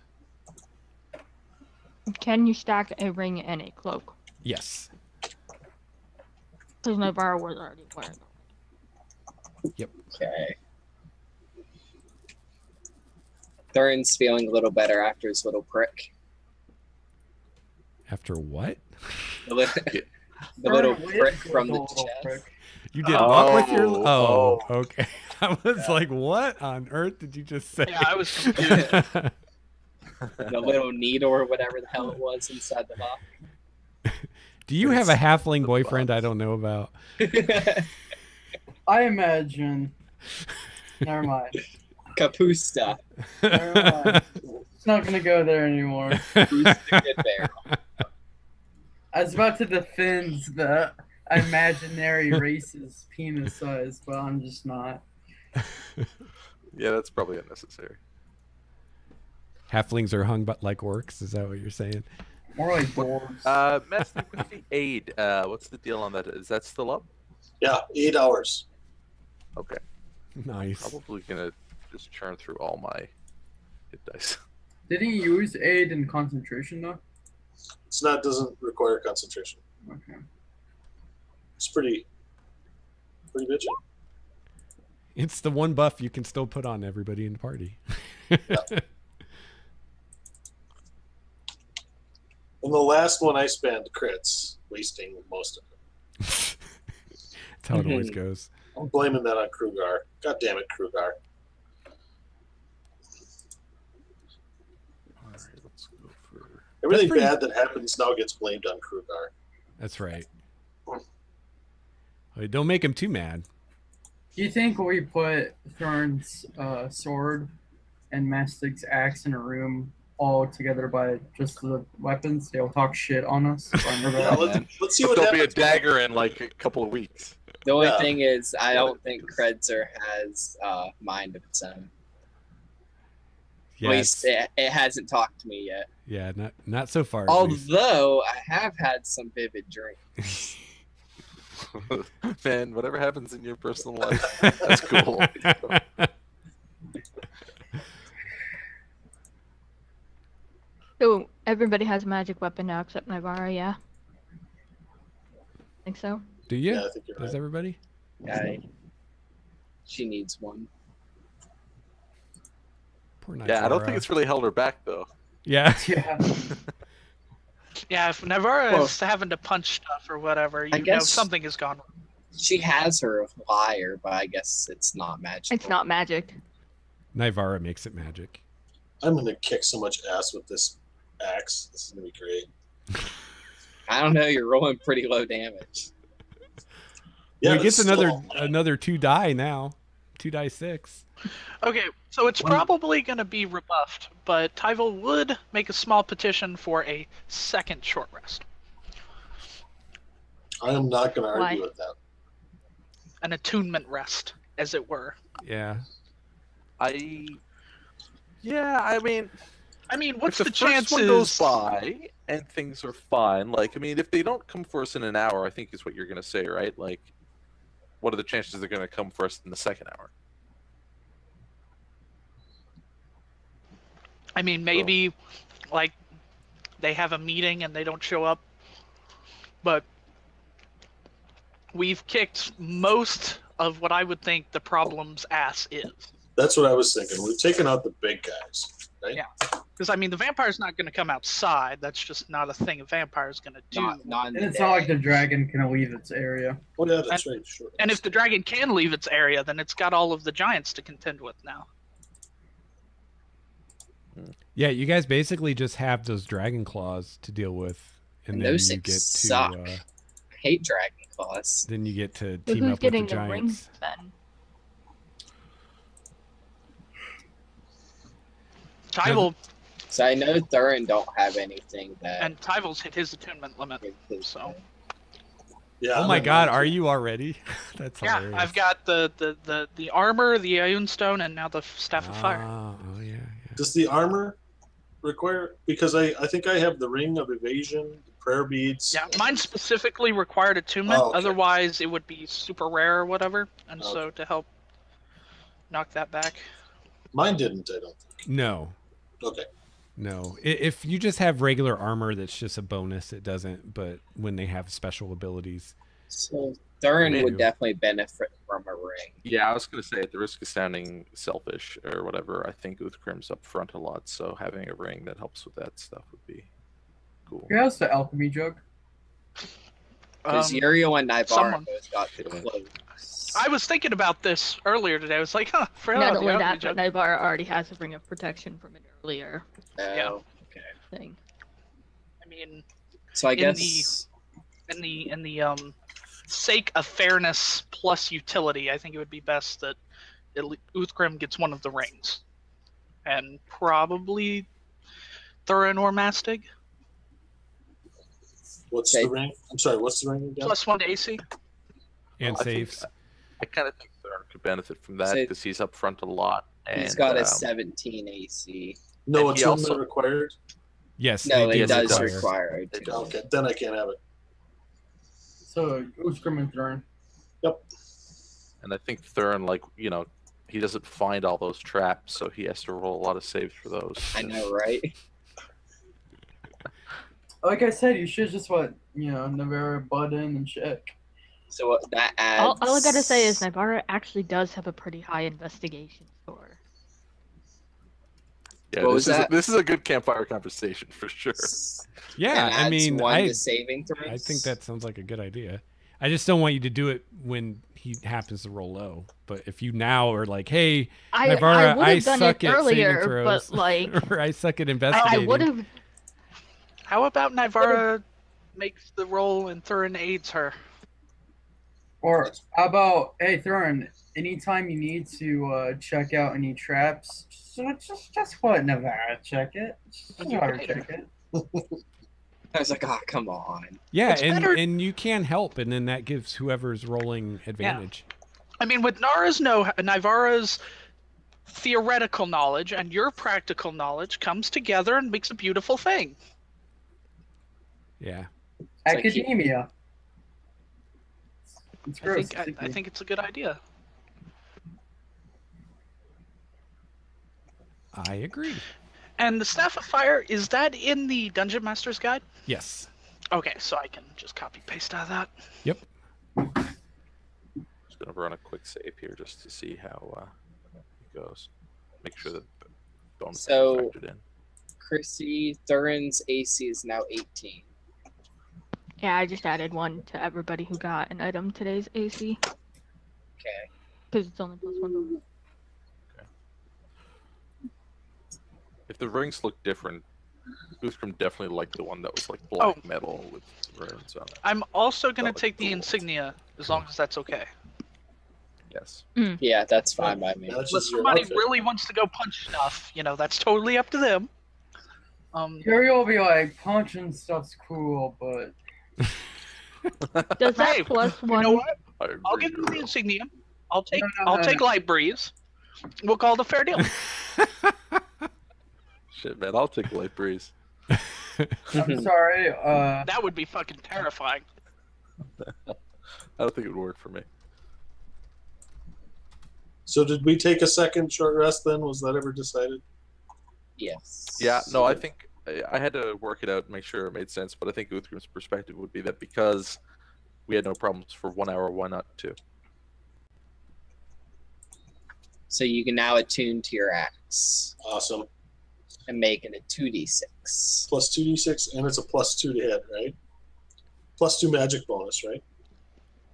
Can you stack a ring and a cloak? Yes. Because Navarre was already wearing them. Yep. Okay. Thurin's feeling a little better after his little prick. After what? The little prick from the chest. You did what with your? Oh. Oh, okay. I was like, what on earth did you just say? Yeah, I was confused. The little needle or whatever the hell it was inside the box. Do you have a halfling boyfriend I don't know about? I imagine. Never mind. Capusta. Never mind. It's not gonna go there anymore. Capusta good bear. I was about to defend the imaginary race's penis size, but I'm just not. Yeah, that's probably unnecessary. Halflings are hung but like orcs. Is that what you're saying? More like dwarves. Master, with the aid, what's the deal on that? Is that still up? Yeah, 8 hours. Okay. Nice. Probably gonna just churn through all my hit dice. Did he use aid in concentration though? Doesn't require concentration. Okay. It's pretty bitchy. It's the one buff you can still put on everybody in the party. And the last one I spent crits, wasting most of it. That's how it always goes. I'm blaming that on Krugar. God damn it, Krugar. All right, let's go for. Everything pretty- bad that happens now gets blamed on Krugar. That's right. Well, don't make him too mad. Do you think we put Thorn's sword and Mastic's axe in a room all together by just the weapons? They'll talk shit on us. Yeah, let's see what There'll be a happens. dagger in like a couple of weeks. The only Yeah. thing is, I don't think Kredzer has mind of its own. Yeah, At least it hasn't talked to me yet. yeah, not so far. at least. Although I have had some vivid dreams. Man, whatever happens in your personal life, that's cool. So everybody has a magic weapon now except Nivara, yeah? Think so? Do you? Yeah, I think you're Does right. everybody? She needs one. Poor Nivara. Yeah, I don't think it's really held her back though. Yeah. Yeah. Yeah, if Navara Well, is having to punch stuff or whatever, you know guess- something has gone wrong. She has her wire, but I guess it's not magic. It's not magic. Nivara makes it magic. I'm gonna kick so much ass with this axe. This is gonna be great. I don't know. You're rolling pretty low damage. Yeah, Well, but he gets still, another 2 die now. 2 die 6. Okay, so it's probably going to be rebuffed, but Tyvel would make a small petition for a second short rest. I am not gonna argue Why? with that. An attunement rest, as it were. Yeah. Yeah, I mean, What's if the the first chances? one goes by and things are fine, like, I mean, if they don't come for us in an hour, I think is what you're gonna say, right? Like, what are the chances they're gonna come for us in the second hour? I mean, maybe, like, they have a meeting and they don't show up, but we've kicked most of what I would think the problem's ass is. That's what I was thinking. We've taken out the big guys, right? Yeah. Because, I mean, the vampire's not going to come outside. That's just not a thing a vampire's going to do. Not in And the it's not like day. the dragon can leave its area. Oh yeah, that's right. Sure. And if the dragon can leave its area, then it's got all of the giants to contend with now. Yeah, you guys basically just have those dragon claws to deal with, and And then those you things get to suck. I hate dragon claws. then you get to So team who's up with the getting the giants. rings then? Tyvel, So I know Thurin don't have anything that. and Tyvel's hit his attunement limit. So Yeah. Oh I'm my at god, 19. are you already? That's Yeah, hilarious. I've got the armor, the Ioun Stone, and now the Staff of Fire. Oh yeah. Does the armor require? Because I think I have the ring of evasion, the prayer beads. Yeah, mine specifically required attunement. Oh, okay. Otherwise, it would be super rare or whatever. And so Okay. to help knock that back. Mine didn't. I don't think. No. Okay. No. If you just have regular armor, that's just a bonus. It doesn't. But when they have special abilities, So Thurin Yeah. would definitely benefit from a ring. Yeah, I was gonna say, at the risk of sounding selfish or whatever, I think Uthgrim's up front a lot, so having a ring that helps with that stuff would be cool. Who has the alchemy jug? Because Uriel and Nivara someone- both got the Yeah. cloaks. I was thinking about this earlier today. I was like, huh, forgot Not about only the that, alchemy but jug. Nivara already has a ring of protection from an earlier Yeah. Oh, okay. thing. I mean, So I In guess in the sake of fairness plus utility, I think it would be best that Uthgrim gets one of the rings, and probably Thurin or Mastig. What's Okay. the ring? I'm sorry. What's the ring again? +1 to AC. and I think- saves. I kind of think Thurn could benefit from that So- because he's up front a lot. And, he's got a um, 17 AC. No, and it's he only also- required. Yes. No, they it do does require. require it. It too. does. Okay, then I can't have it. So Uthgrim and Thurin. And I think Thurn, like, you know, he doesn't find all those traps, so he has to roll a lot of saves for those. I know, right? Like I said, you should just Nivara butt in and check. So that adds. All I gotta say is Nivara actually does have a pretty high investigation score. Yeah, What was that? This is a good campfire conversation for sure. Yeah, and I adds mean, one I to saving throws. I think that sounds like a good idea. I just don't want you to do it when he happens to roll low. But if you now are like, hey, I Nivara, would I have done suck it at earlier, saving but throws, like or I suck at I investigating. would have. How about Nivara makes the roll and Thurin aids her? Or how about, hey Thurin, anytime you need to check out any traps, just let Nivara check it. Just let her check it. I was like, oh, come on. Yeah, It's better- and you can help, and then that gives whoever's rolling advantage. I mean, with Nivara's theoretical knowledge and your practical knowledge comes together and makes a beautiful thing. Yeah. like he- Academia. It's I gross. think it's a good idea. I agree. And the Staff of Fire, is that in the Dungeon Master's Guide? Yes. Okay, so I can just copy paste out of that. Yep. Just gonna run a quick save here just to see how it goes. Make sure that the bonus So- is factored in. Chrissy, Thurin's AC is now 18. Yeah, I just added 1 to everybody who got an item today's AC. Okay. Because it's only +1 bonus. If the rings look different, Uthgrim definitely liked the one that was like black Oh. metal with runes on it. I'm also going That to was take the cool. insignia, as long as that's okay. Yes. Yeah, that's fine by me. That's If just your somebody outfit. really wants to go punch stuff, that's totally up to them. Gary will be like, punching stuff's cool, but Does that Hey, +1? You know what? I agree, I'll give them the Uriel. insignia. I'll take No, I'll take Light Breeze. We'll call it a fair deal. Shit, man, I'll take Light Breeze. I'm sorry. That would be fucking terrifying. I don't think it would work for me. So did we take a second short rest then? Was that ever decided? Yes. Yeah, no, I think I had to work it out and make sure it made sense, but I think Uthgrim's perspective would be that because we had no problems for 1 hour, why not 2? So you can now attune to your axe Awesome. and make it a 2d6. Plus 2d6, and it's a +2 to hit, right? +2 magic bonus, right?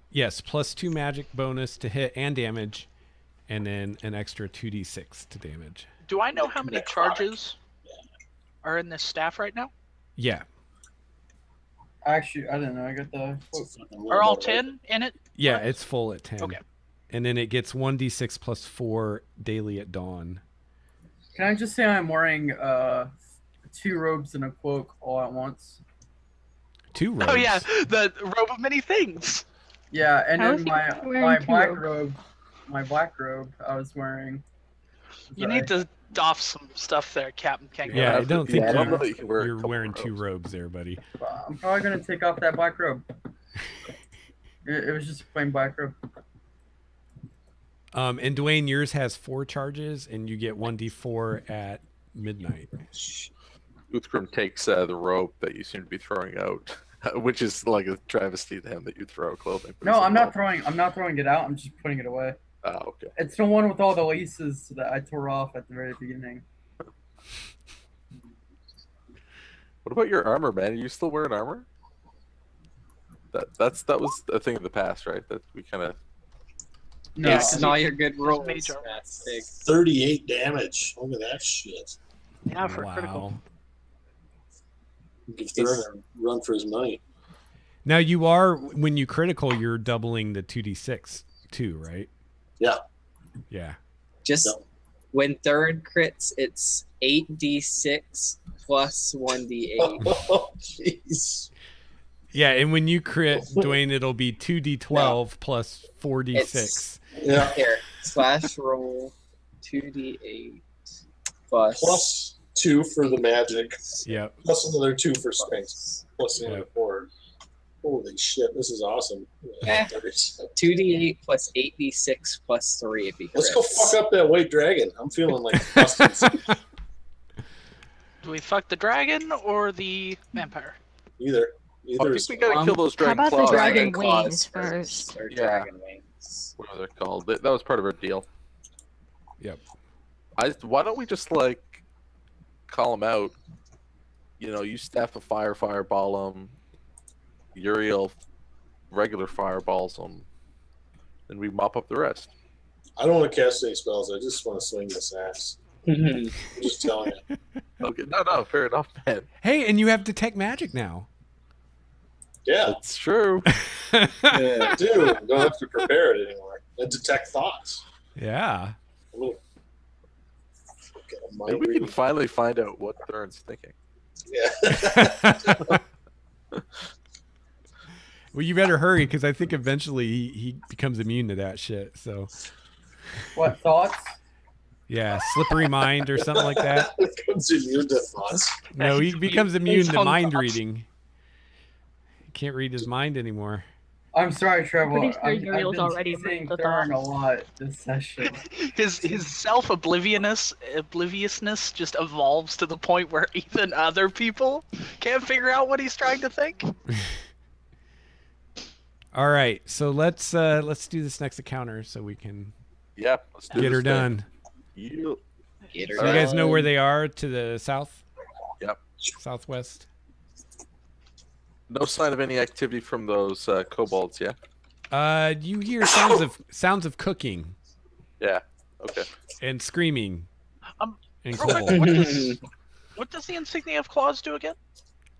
Yes, +2 magic bonus to hit and damage, and then an extra 2d6 to damage. Do I know how many Necrotic. charges are in this staff right now? Yeah. actually, I didn't know. I got the. Are all 10 in it? Yeah, Correct? it's full at 10. Okay. And then it gets 1d6 plus 4 daily at dawn. Can I just say I'm wearing 2 robes and a cloak all at once? 2 robes. Oh yeah, the robe of many things. Yeah, and How then is he my wearing 2 black robes? robe, my black robe I was wearing. You need to doff some stuff there, Captain Kangaroo. Yeah, I don't think I don't you- know that you can wear a You're couple wearing 2 robes. robes there, buddy. I'm probably gonna take off that black robe. It was just a plain black robe. And Dwayne, yours has 4 charges, and you get 1d4 at midnight. Uthgrim takes the rope that you seem to be throwing out, which is like a travesty to him that you throw clothing. but No, it's I'm a not rope. throwing. I'm not throwing it out. I'm just putting it away. Oh, okay. It's the one with all the laces that I tore off at the very beginning. What about your armor, man? Are you still wearing armor? That was a thing of the past, right? That we kind of. No, Yeah, because all your good rolls. major. That's big. 38 damage. Look at that shit. Yeah, for critical. Wow. Give Thurin a run for his money. Now you are, when you critical, you're doubling the 2d6 too, right? Yeah. Yeah. Just Yep. when third crits, it's 8d6 plus 1d8. Oh, jeez. Yeah, and when you crit, Dwayne, it'll be 2d12 plus 4d6. Yeah. Here, slash roll 2d8 plus. Plus 2 for the magic. Yep. Plus another 2 for strength. Plus another Yep. 4. Holy shit, this is awesome. Eh. 2d8 plus 8d6 plus 3 if he crits. Let's go fuck up that white dragon. I'm feeling like Austin's. Do we fuck the dragon or the vampire? Either. I Either. think we gotta Um, kill those How dragon about the claws. dragon claws wings first? Or Yeah. dragon wings. Whatever they're called. That was part of our deal. Yep. Why don't we just like call them out? You know, you staff a fireball them. Uriel regular fireballs them, and we mop up the rest. I don't want to cast any spells. I just want to swing this ass. I'm just telling you. Okay, no, fair enough, man. Hey, and you have detect magic now. Yeah. That's true. Yeah, dude. I don't have to prepare it anymore. And detect thoughts. Yeah. A little. Okay, Maybe we can finally find out what Thurin's thinking. Yeah. Well, you better hurry, because I think eventually he becomes immune to that shit. So, What thoughts? yeah, slippery mind or something like that. It comes immune to thoughts. No, he becomes immune His to own mind thoughts. reading. You can't read his mind anymore. I'm sorry, Trevor. Pretty sure I've Uriel's been already teasing moved the Thurin a thought. lot this session. His obliviousness just evolves to the point where even other people can't figure out what he's trying to think. All right, so let's do this next encounter so we can Yeah, let's do get her this thing. done. Yeah. Get her So you guys know done. where they are to the south? Yep. Southwest. No sign of any activity from those kobolds, yeah? You hear sounds of cooking Yeah. Okay. and screaming. Um, And Real quick, kobolds. what does the insignia of claws do again?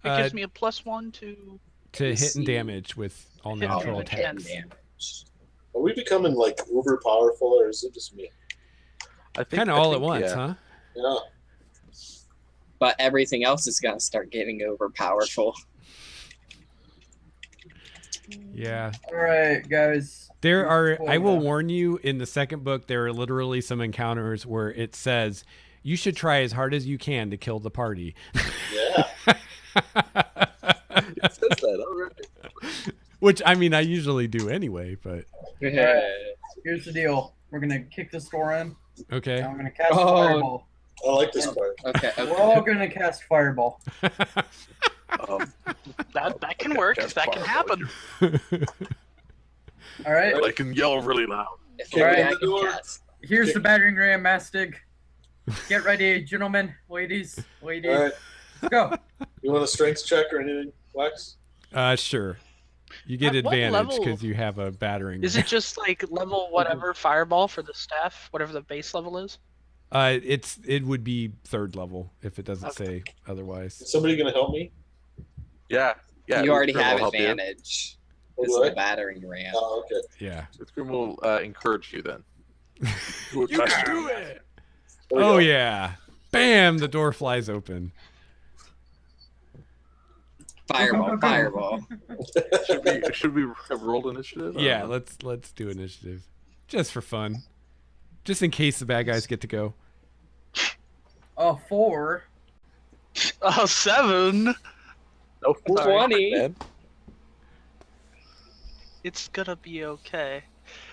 It Uh, gives me a +1 to. to hit and see. damage with all Hit natural and attacks. damage. Are we becoming like uber powerful, or is it just me? I think Kind of I all think, at once, yeah. huh? Yeah. But everything else is gonna start getting over powerful. Yeah. All right, guys. There are, I will Spoiler. warn you, in the second book, there are literally some encounters where it says, you should try as hard as you can to kill the party. Yeah. It says that, all right. Which, I mean, I usually do anyway, but Here's the deal. We're gonna kick this door in. okay. And I'm gonna cast Oh. fireball. I like this part. Okay. We're all gonna cast fireball. That can work. Cast That can happen. All right. I can yell really loud. If Okay, only right. I could cast. Here's the battering ram, Mastig. Get ready, gentlemen, ladies. All right. Let's go. You want a strength check or anything, Lex? Sure. You get At what advantage level because you have a battering. Is it just like level whatever fireball for the staff, whatever the base level is? It would be third level if it doesn't Okay. say otherwise. Is somebody going to help me? Yeah. Yeah. You already Uthgrim have will help you. advantage. What This do is I? the battering ram. Oh, okay. Yeah. Uthgrim will encourage you then. You can do it. There we Oh go. yeah. Bam! The door flies open. Fireball, fireball. Should we have rolled initiative? Yeah, let's do initiative, just for fun, just in case the bad guys get to go. 4. Oh, 7. No, 20. man. It's gonna be okay.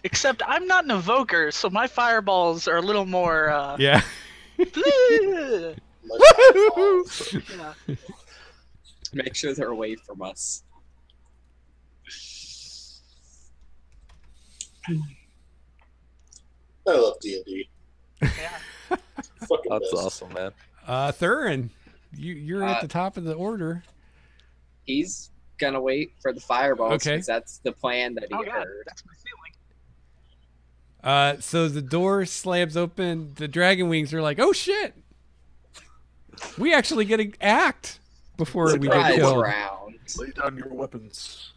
Except I'm not an evoker, so my fireballs are a little more. Yeah. Yeah. Make sure they're away from us. I love D&D. Yeah. Fucking That's best. awesome, man. Thurin, you're at the top of the order. He's gonna wait for the fireballs Okay. because that's the plan that he Oh god, heard. that's my feeling. So the door slams open. The dragon wings are like, "Oh shit! We actually get to act before we get Surprise killed." round. Lay down your weapons.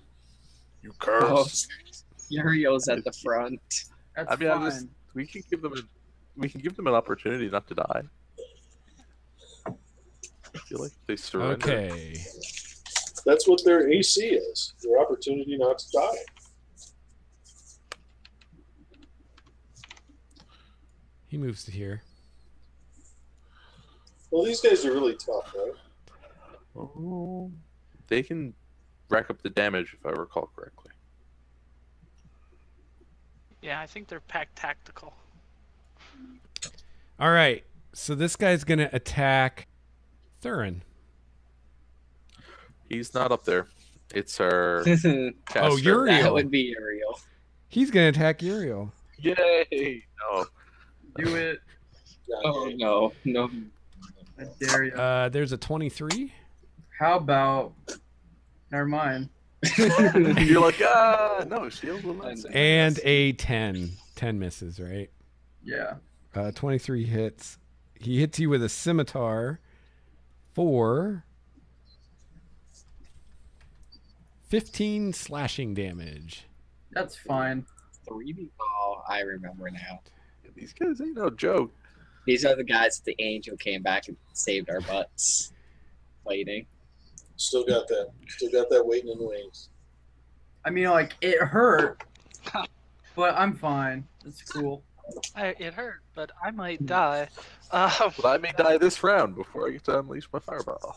You Oh, curse. Uriel's at the front. That's I mean, fine. we can give them an opportunity not to die. I feel like if they surrender. Okay. That's what their AC is. Their opportunity not to die. He moves to here. Well, these guys are really tough, right? Oh, they can rack up the damage if I recall correctly. Yeah, I think they're pack tactical. All right. So this guy's gonna attack Thurin. He's not up there. It's our That caster. Uriel. would be Uriel. He's gonna attack Uriel. Yay! No. Do it. Yeah, Oh no, no. I dare you. There's a 23. How about? Never mind. You're like, no, shield will not save And us." a 10. 10 misses, right? Yeah. 23 hits. He hits you with a scimitar for 15 slashing damage. That's fine. 3D. Oh, I remember now. These guys ain't no joke. These are the guys that the angel came back and saved our butts. Fighting. Still got that. Still got that waiting in the wings. I mean, like, it hurt, but I'm fine. It's cool. It hurt, but I might die. But I may die this round before I get to unleash my fireball.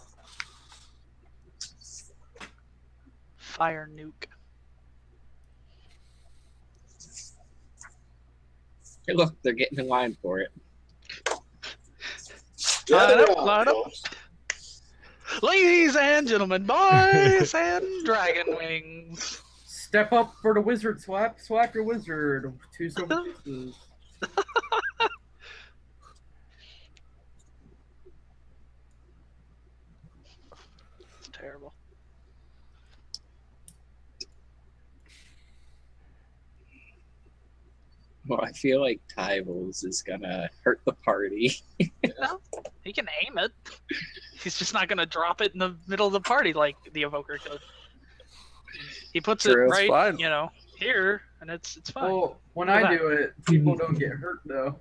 Fire nuke. Hey, look, they're getting in line for it. Gather Line up, around, line up. folks. Ladies and gentlemen, boys and dragon wings. Step up for the wizard swap. Swap your wizard. 2 silver pieces. It's terrible. Well, I feel like Tyvels is gonna hurt the party. No, he can aim it. He's just not gonna drop it in the middle of the party like the evoker could. He puts True. it It's right, fine. here, and it's fine. Well, when Look at I that. do it, people don't get hurt though.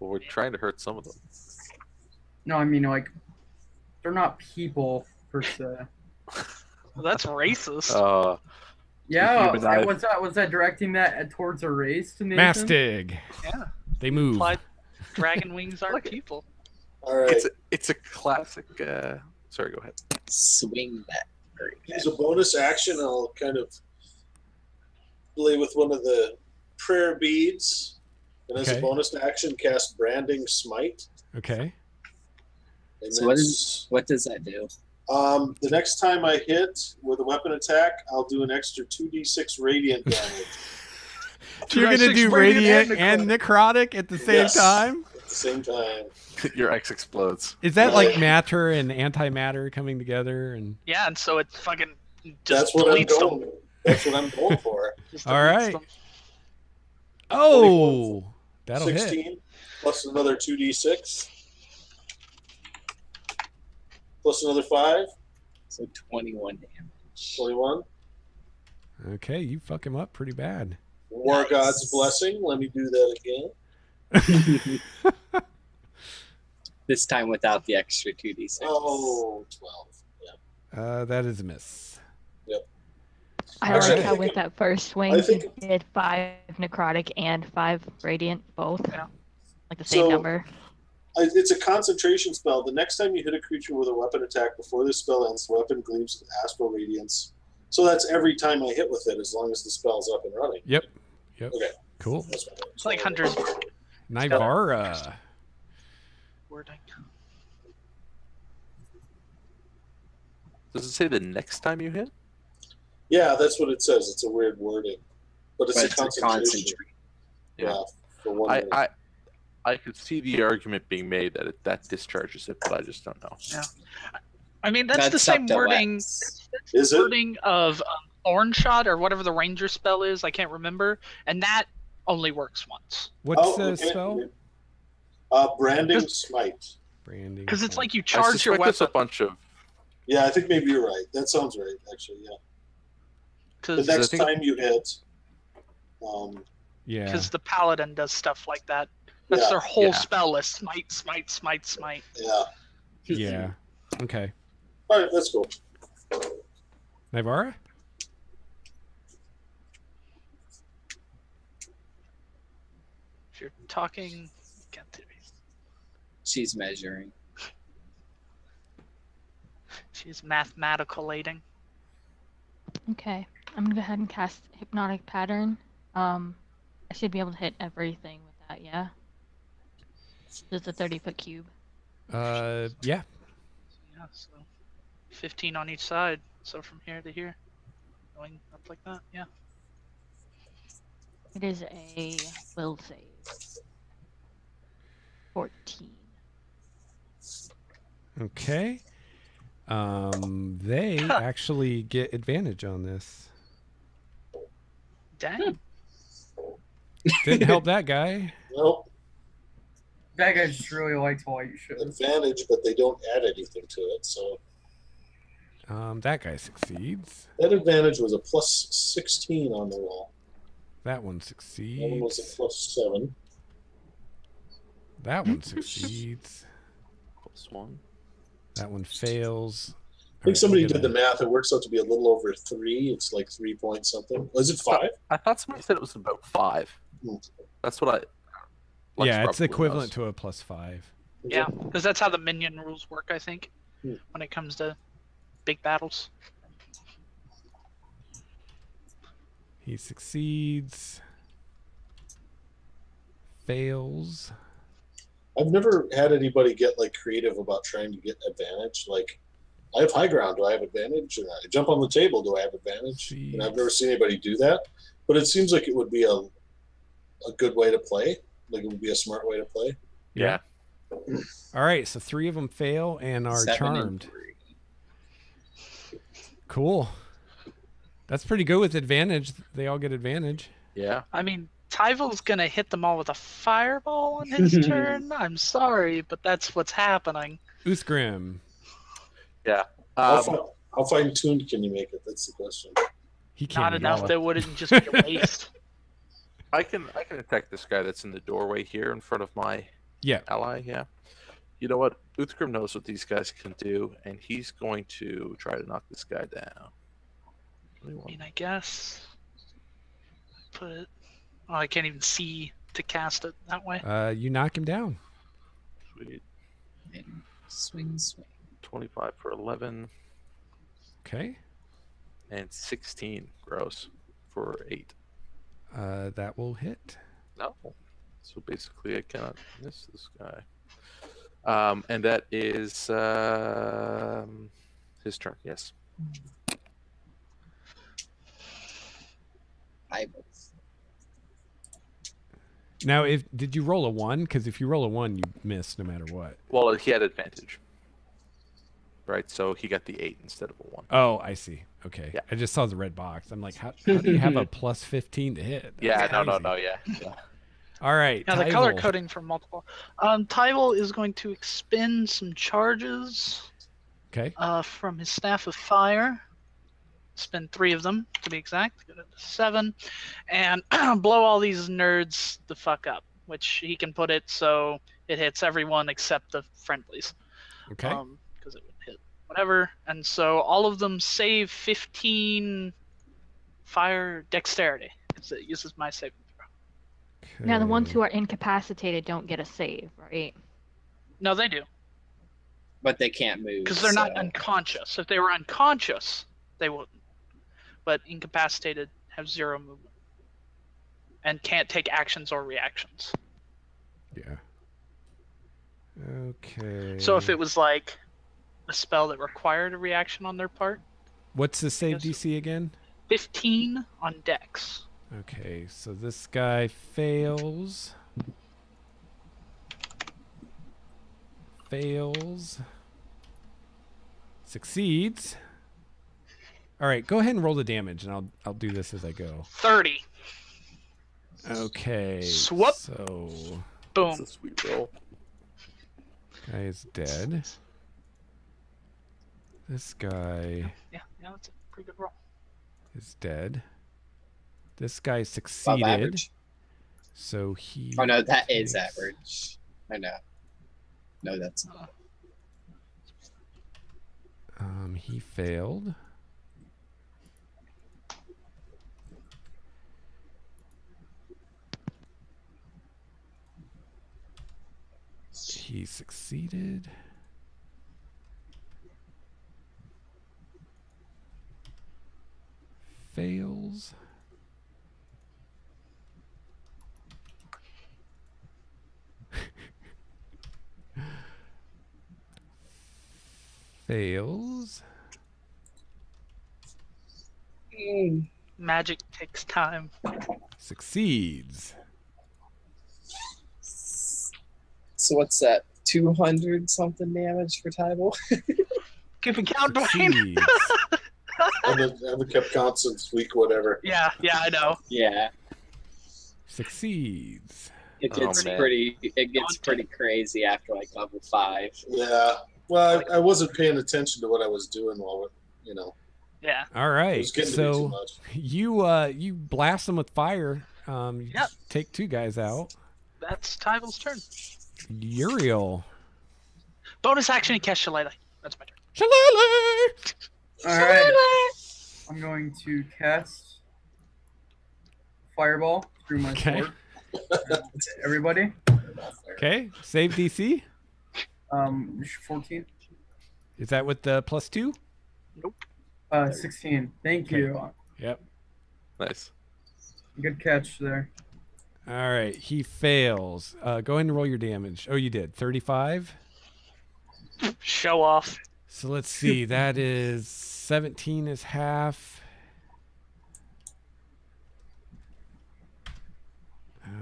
Well, we're trying to hurt some of them. No, I mean like they're not people per se. Well, that's racist. Yeah, Humanize. was that directing that towards a race to Nathan? Mastig. Yeah. They move. Implied dragon wings aren't people. All right. It's a classic. Sorry, go ahead. Swing that. As a bonus action, I'll kind of play with one of the prayer beads, and as Okay. a bonus action, cast Branding Smite. Okay. And So what does that do? the next time I hit with a weapon attack, I'll do an extra 2d6 radiant damage You're gonna 2d6 do radiant radiant and necrotic at the same Yes. time? at the same time. Your X explodes. Is that like matter and antimatter coming together? And Yeah, and so it fucking just That's what I'm deletes them. going. That's what I'm going for. Just All deletes right. them. oh, that'll hit. 16 plus another 2d6 plus another 5, So 21 damage. 21. Okay, you fuck him up pretty bad. War Nice. God's blessing. Let me do that again. This time without the extra 2d6. Oh, 12. Yeah. That is a miss. I All like right. how with that first swing I you think- did 5 necrotic and 5 radiant both. Yeah. Like the same So- number. It's a concentration spell. The next time you hit a creature with a weapon attack before this spell ends, the weapon gleams with astral radiance. So that's every time I hit with it, as long as the spell's up and running. Yep. Okay. Cool. That's what It's like hunters Nivara. wording. Does it say the next time you hit? Yeah, that's what it says. It's a weird wording, but it's But a it's a concentration. concentrate. Yeah, for 1 minute. I could see the argument being made that that discharges it, but I just don't know. Yeah. I mean, that's the up same to wording. Lex. That's Is the it? wording of Thorn Shot or whatever the ranger spell is. I can't remember, and that only works once What's the okay. spell? Branding Just- Smite. Branding. because it's like you I charge your suspect there's a weapon. bunch of. Yeah, I think maybe you're right. That sounds right, actually. Yeah. The 'Cause next I think- time you hit, Yeah. the paladin does stuff like that. That's Yeah. their whole Yeah. spell list: smite, smite, smite, smite. yeah. Yeah. Okay. All right, that's cool. Nivara? If you're talking, get to me. She's measuring. She's mathematicalating. Okay. I'm gonna go ahead and cast Hypnotic Pattern. I should be able to hit everything with that, yeah? Just a 30-foot cube. Yeah. Yeah, so 15 on each side. So from here to here, going up like that. Yeah. It is a will save. 14. Okay. They actually get advantage on this. Dang. Didn't help that guy. Nope. That guy just really likes white shit. Advantage, but they don't add anything to it. So That guy succeeds. that advantage was a plus 16 on the roll. That one The other one was a succeeds. plus 7. That one succeeds. +1. That one fails. I think somebody did the math. It works out to be a little over 3. It's like 3 point something. Was it 5? I thought somebody said it was about 5. Hmm. That's what I. Lex Yeah, it's probably equivalent knows. to a +5. Yeah, because that's how the minion rules work, I think, Hmm. when it comes to big battles. He succeeds. Fails. I've never had anybody get like creative about trying to get advantage. Like, I have high ground. Do I have advantage? And I jump on the table. Do I have advantage? And I've never seen anybody do that. But it seems like it would be a good way to play. Like, it would be a smart way to play. Yeah. All right, so 3 of them fail and are 7 and charmed. 3. Cool. That's pretty good with advantage. They all get advantage. Yeah. I mean, Tyvil's gonna hit them all with a fireball on his turn. I'm sorry, but that's what's happening. Uthgrim. Yeah. How fine-tuned can you make it? That's the question. He can't. Not enough that wouldn't just be a waste. I can attack this guy that's in the doorway here in front of my ally. Yeah. You know what? Uthgrim knows what these guys can do, and he's going to try to knock this guy down. I mean, I guess. But I can't even see to cast it that way. You knock him down. Sweet. And swing. 25 for 11. Okay. And 16 gross for 8. That will hit. No. So basically I cannot miss this guy. And that is his turn, yes. Now, did you roll a 1? Because if you roll a 1, you miss no matter what. Well, he had advantage. Right, so he got the 8 instead of a 1. Oh, I see. Okay. Yeah. I just saw the red box. I'm like, how do you have a plus 15 to hit? Yeah, That's no, crazy. yeah. All right. Now the color Tyvel. coding for multiple. Tyvel is going to expend some charges Okay. from his Staff of Fire. Spend 3 of them, to be exact. Get it to 7. And blow all these nerds the fuck up, which he can put it so it hits everyone except the friendlies. Okay. Because it would hit whatever. And so all of them save 15 fire dexterity, because it uses my saving throw. Now the ones who are incapacitated don't get a save, right? No, they do. But they can't move. Because they're not unconscious. If they were unconscious, they wouldn't. But incapacitated have 0 movement. And can't take actions or reactions. Yeah. Okay. So if it was like a spell that required a reaction on their part, What's the save Yes. DC again? 15 on dex. Okay, so this guy fails. Fails. Succeeds. All right, go ahead and roll the damage, and I'll do this as I go. 30. Okay. Swoop. So Boom. That's a sweet roll. guy is dead. This guy Yeah, that's a pretty good roll. is dead. This guy Above succeeded. average. So he. Oh no, that is takes- average. I know. No, that's not. He failed. He succeeded. Fails. Fails. Magic takes time. Succeeds. So what's that? 200 something damage for Tyble? Keep a count, Dwayne. Succeeds. I haven't kept count since week whatever. Yeah, I know. Yeah. Succeeds. It Oh, gets man. pretty crazy after like level 5. Yeah. Well, I wasn't paying attention to what I was doing while, Yeah. All it right. was getting to be too So much. you blast them with fire. You Yep. take 2 guys out. That's Tyvil's turn. Uriel. Bonus action, he casts Shillelagh. That's my turn. Shillelagh! All right. I'm going to cast Fireball through my Okay. sword. Everybody. Okay. Save DC. 14. Is that with the +2? 16. Thank you. Yep. Nice. Good catch there. All right, he fails. Go ahead and roll your damage. Oh, you did 35. Show off. So let's see. That is 17 is half.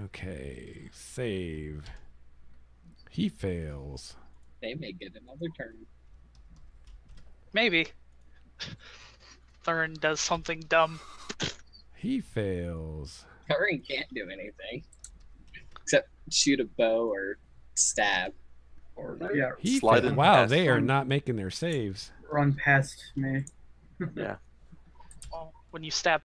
Okay, save. He fails. They may get another turn. Maybe. Thurin does something dumb. He fails. Thurin can't do anything except shoot a bow or stab. Or yeah, He Slide failed. in Wow, past they are him. not making their saves. run past me. Yeah. Well, when you stab